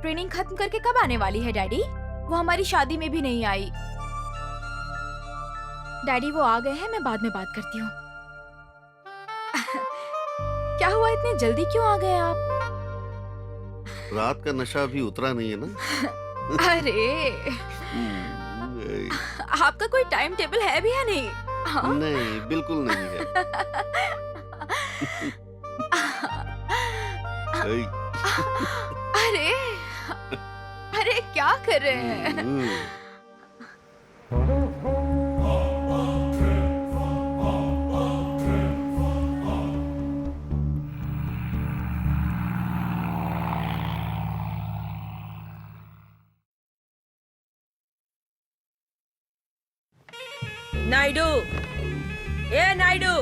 ट्रेनिंग खत्म करके कब आने वाली है डैडी? वो हमारी शादी में भी नहीं आई। डैडी वो आ गए हैं, मैं बाद में बात करती हूँ। क्या हुआ, इतने जल्दी क्यों आ गए आप? रात का नशा अभी उतरा नहीं है ना। अरे आपका कोई टाइम टेबल है भी या नहीं? हाँ? नहीं, बिल्कुल नहीं है। अरे अरे क्या कर रहे हैं? नायडू, ए नायडू,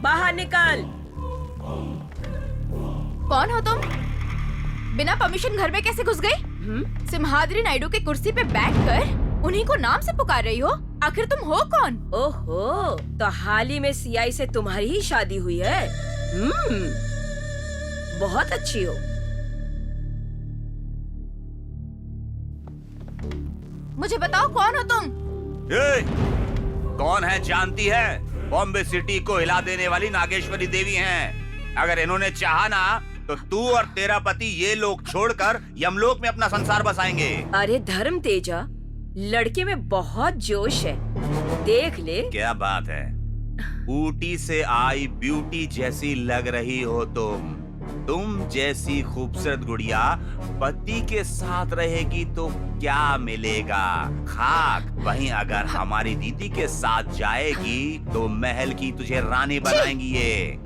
बाहर निकल। कौन हो तुम? बिना परमिशन घर में कैसे घुस गई? सिम्हाद्री नायडू के कुर्सी पे बैठकर उन्हीं को नाम से पुकार रही हो? आखिर तुम हो कौन? ओहो, तो हाल ही में सीआई से तुम्हारी ही शादी हुई है। बहुत अच्छी हो। मुझे बताओ कौन हो तुम? कौन है जानती है? बॉम्बे सिटी को हिला देने वाली नागेश्वरी देवी हैं। अगर इन्होंने चाहा ना तो तू और तेरा पति ये लोग छोड़कर यमलोक में अपना संसार बसाएंगे। अरे धर्म तेजा, लड़के में बहुत जोश है, देख ले। क्या बात है, ऊटी से आई ब्यूटी जैसी लग रही हो तुम जैसी खूबसूरत गुड़िया पति के साथ रहेगी तो क्या मिलेगा? खाक। वहीं अगर हमारी दीदी के साथ जाएगी तो महल की तुझे रानी बनाएंगी ये।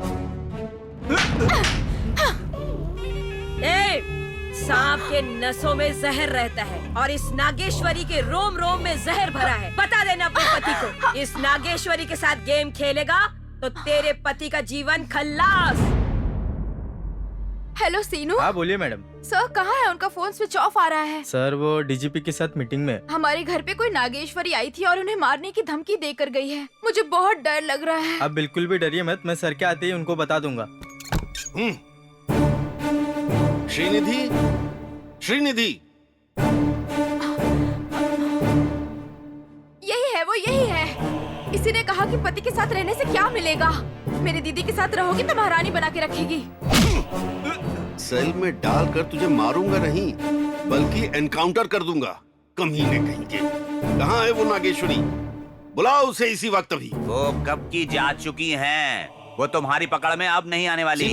सांप के नसों में जहर रहता है और इस नागेश्वरी के रोम रोम में जहर भरा है। बता देना अपने पति को, इस नागेश्वरी के साथ गेम खेलेगा तो तेरे पति का जीवन खल्लास। हेलो सीनू। हाँ बोलिए मैडम। सर कहाँ है? उनका फोन स्विच ऑफ आ रहा है। सर वो डीजीपी के साथ मीटिंग में। हमारे घर पे कोई नागेश्वरी आई थी और उन्हें मारने की धमकी देकर गई है। मुझे बहुत डर लग रहा है। आप बिल्कुल भी डरिए मत, मैं सर के आते ही उनको बता दूंगा। श्रीनिधि, श्रीनिधि, यही है वो, यही है। इसी ने कहा कि पति के साथ रहने से क्या मिलेगा। मेरी दीदी के साथ रहोगी तो महारानी बना के रखेगी। सेल में डालकर तुझे मारूंगा नहीं बल्कि एनकाउंटर कर दूंगा। कमीने कहीं के। कहाँ है वो नागेश्वरी? बुलाओ उसे इसी वक्त अभी। वो कब की जा चुकी हैं, वो तुम्हारी पकड़ में अब नहीं आने वाली।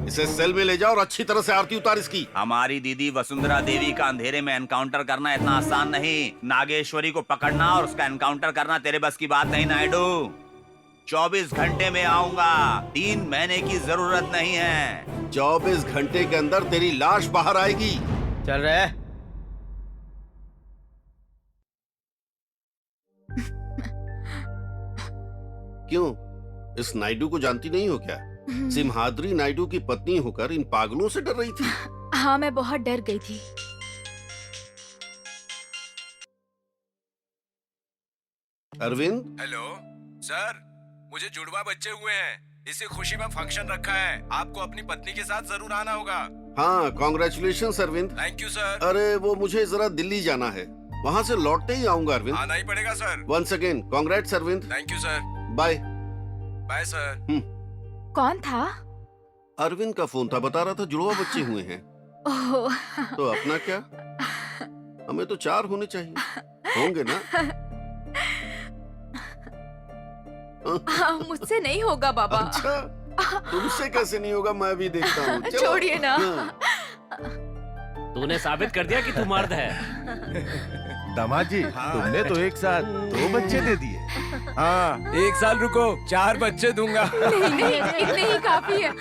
इसे सेल में ले जाओ और अच्छी तरह से आरती उतार इसकी। हमारी दीदी वसुंधरा देवी का अंधेरे में एनकाउंटर करना इतना आसान नहीं। नागेश्वरी को पकड़ना और उसका एनकाउंटर करना तेरे बस की बात नहीं नायडू। 24 घंटे में आऊंगा, 3 महीने की जरूरत नहीं है। 24 घंटे के अंदर तेरी लाश बाहर आएगी। चल रहा है। क्यों, इस नायडू को जानती नहीं हो क्या? सिम्हाद्री नायडू की पत्नी होकर इन पागलों से डर रही थी। हाँ मैं बहुत डर गई थी। अरविंद। हेलो सर, मुझे जुड़वा बच्चे हुए हैं, इसी खुशी में फंक्शन रखा है। आपको अपनी पत्नी के साथ जरूर आना होगा। हाँ congratulation Arvind. Thank you sir. अरे वो मुझे जरा दिल्ली जाना है, वहाँ से लौटते ही आऊंगा अरविंद। आना ही पड़ेगा sir. Once again congrats Arvind. Thank you sir. Bye. Bye sir. कौन था? अरविंद का फोन था, बता रहा था जुड़वा बच्चे हुए हैं। ओह। तो अपना क्या, हमें तो 4 होने चाहिए, होंगे ना? हाँ, मुझसे नहीं होगा बाबा। अच्छा, तुमसे कैसे नहीं होगा, मैं भी देखता हूँ। छोड़िए ना। तूने साबित कर दिया कि तू मर्द है। दामाद जी, तुमने तो एक साथ 2 बच्चे दे दिए। हाँ, 1 साल रुको, 4 बच्चे दूंगा। नहीं, इतने ही काफी है।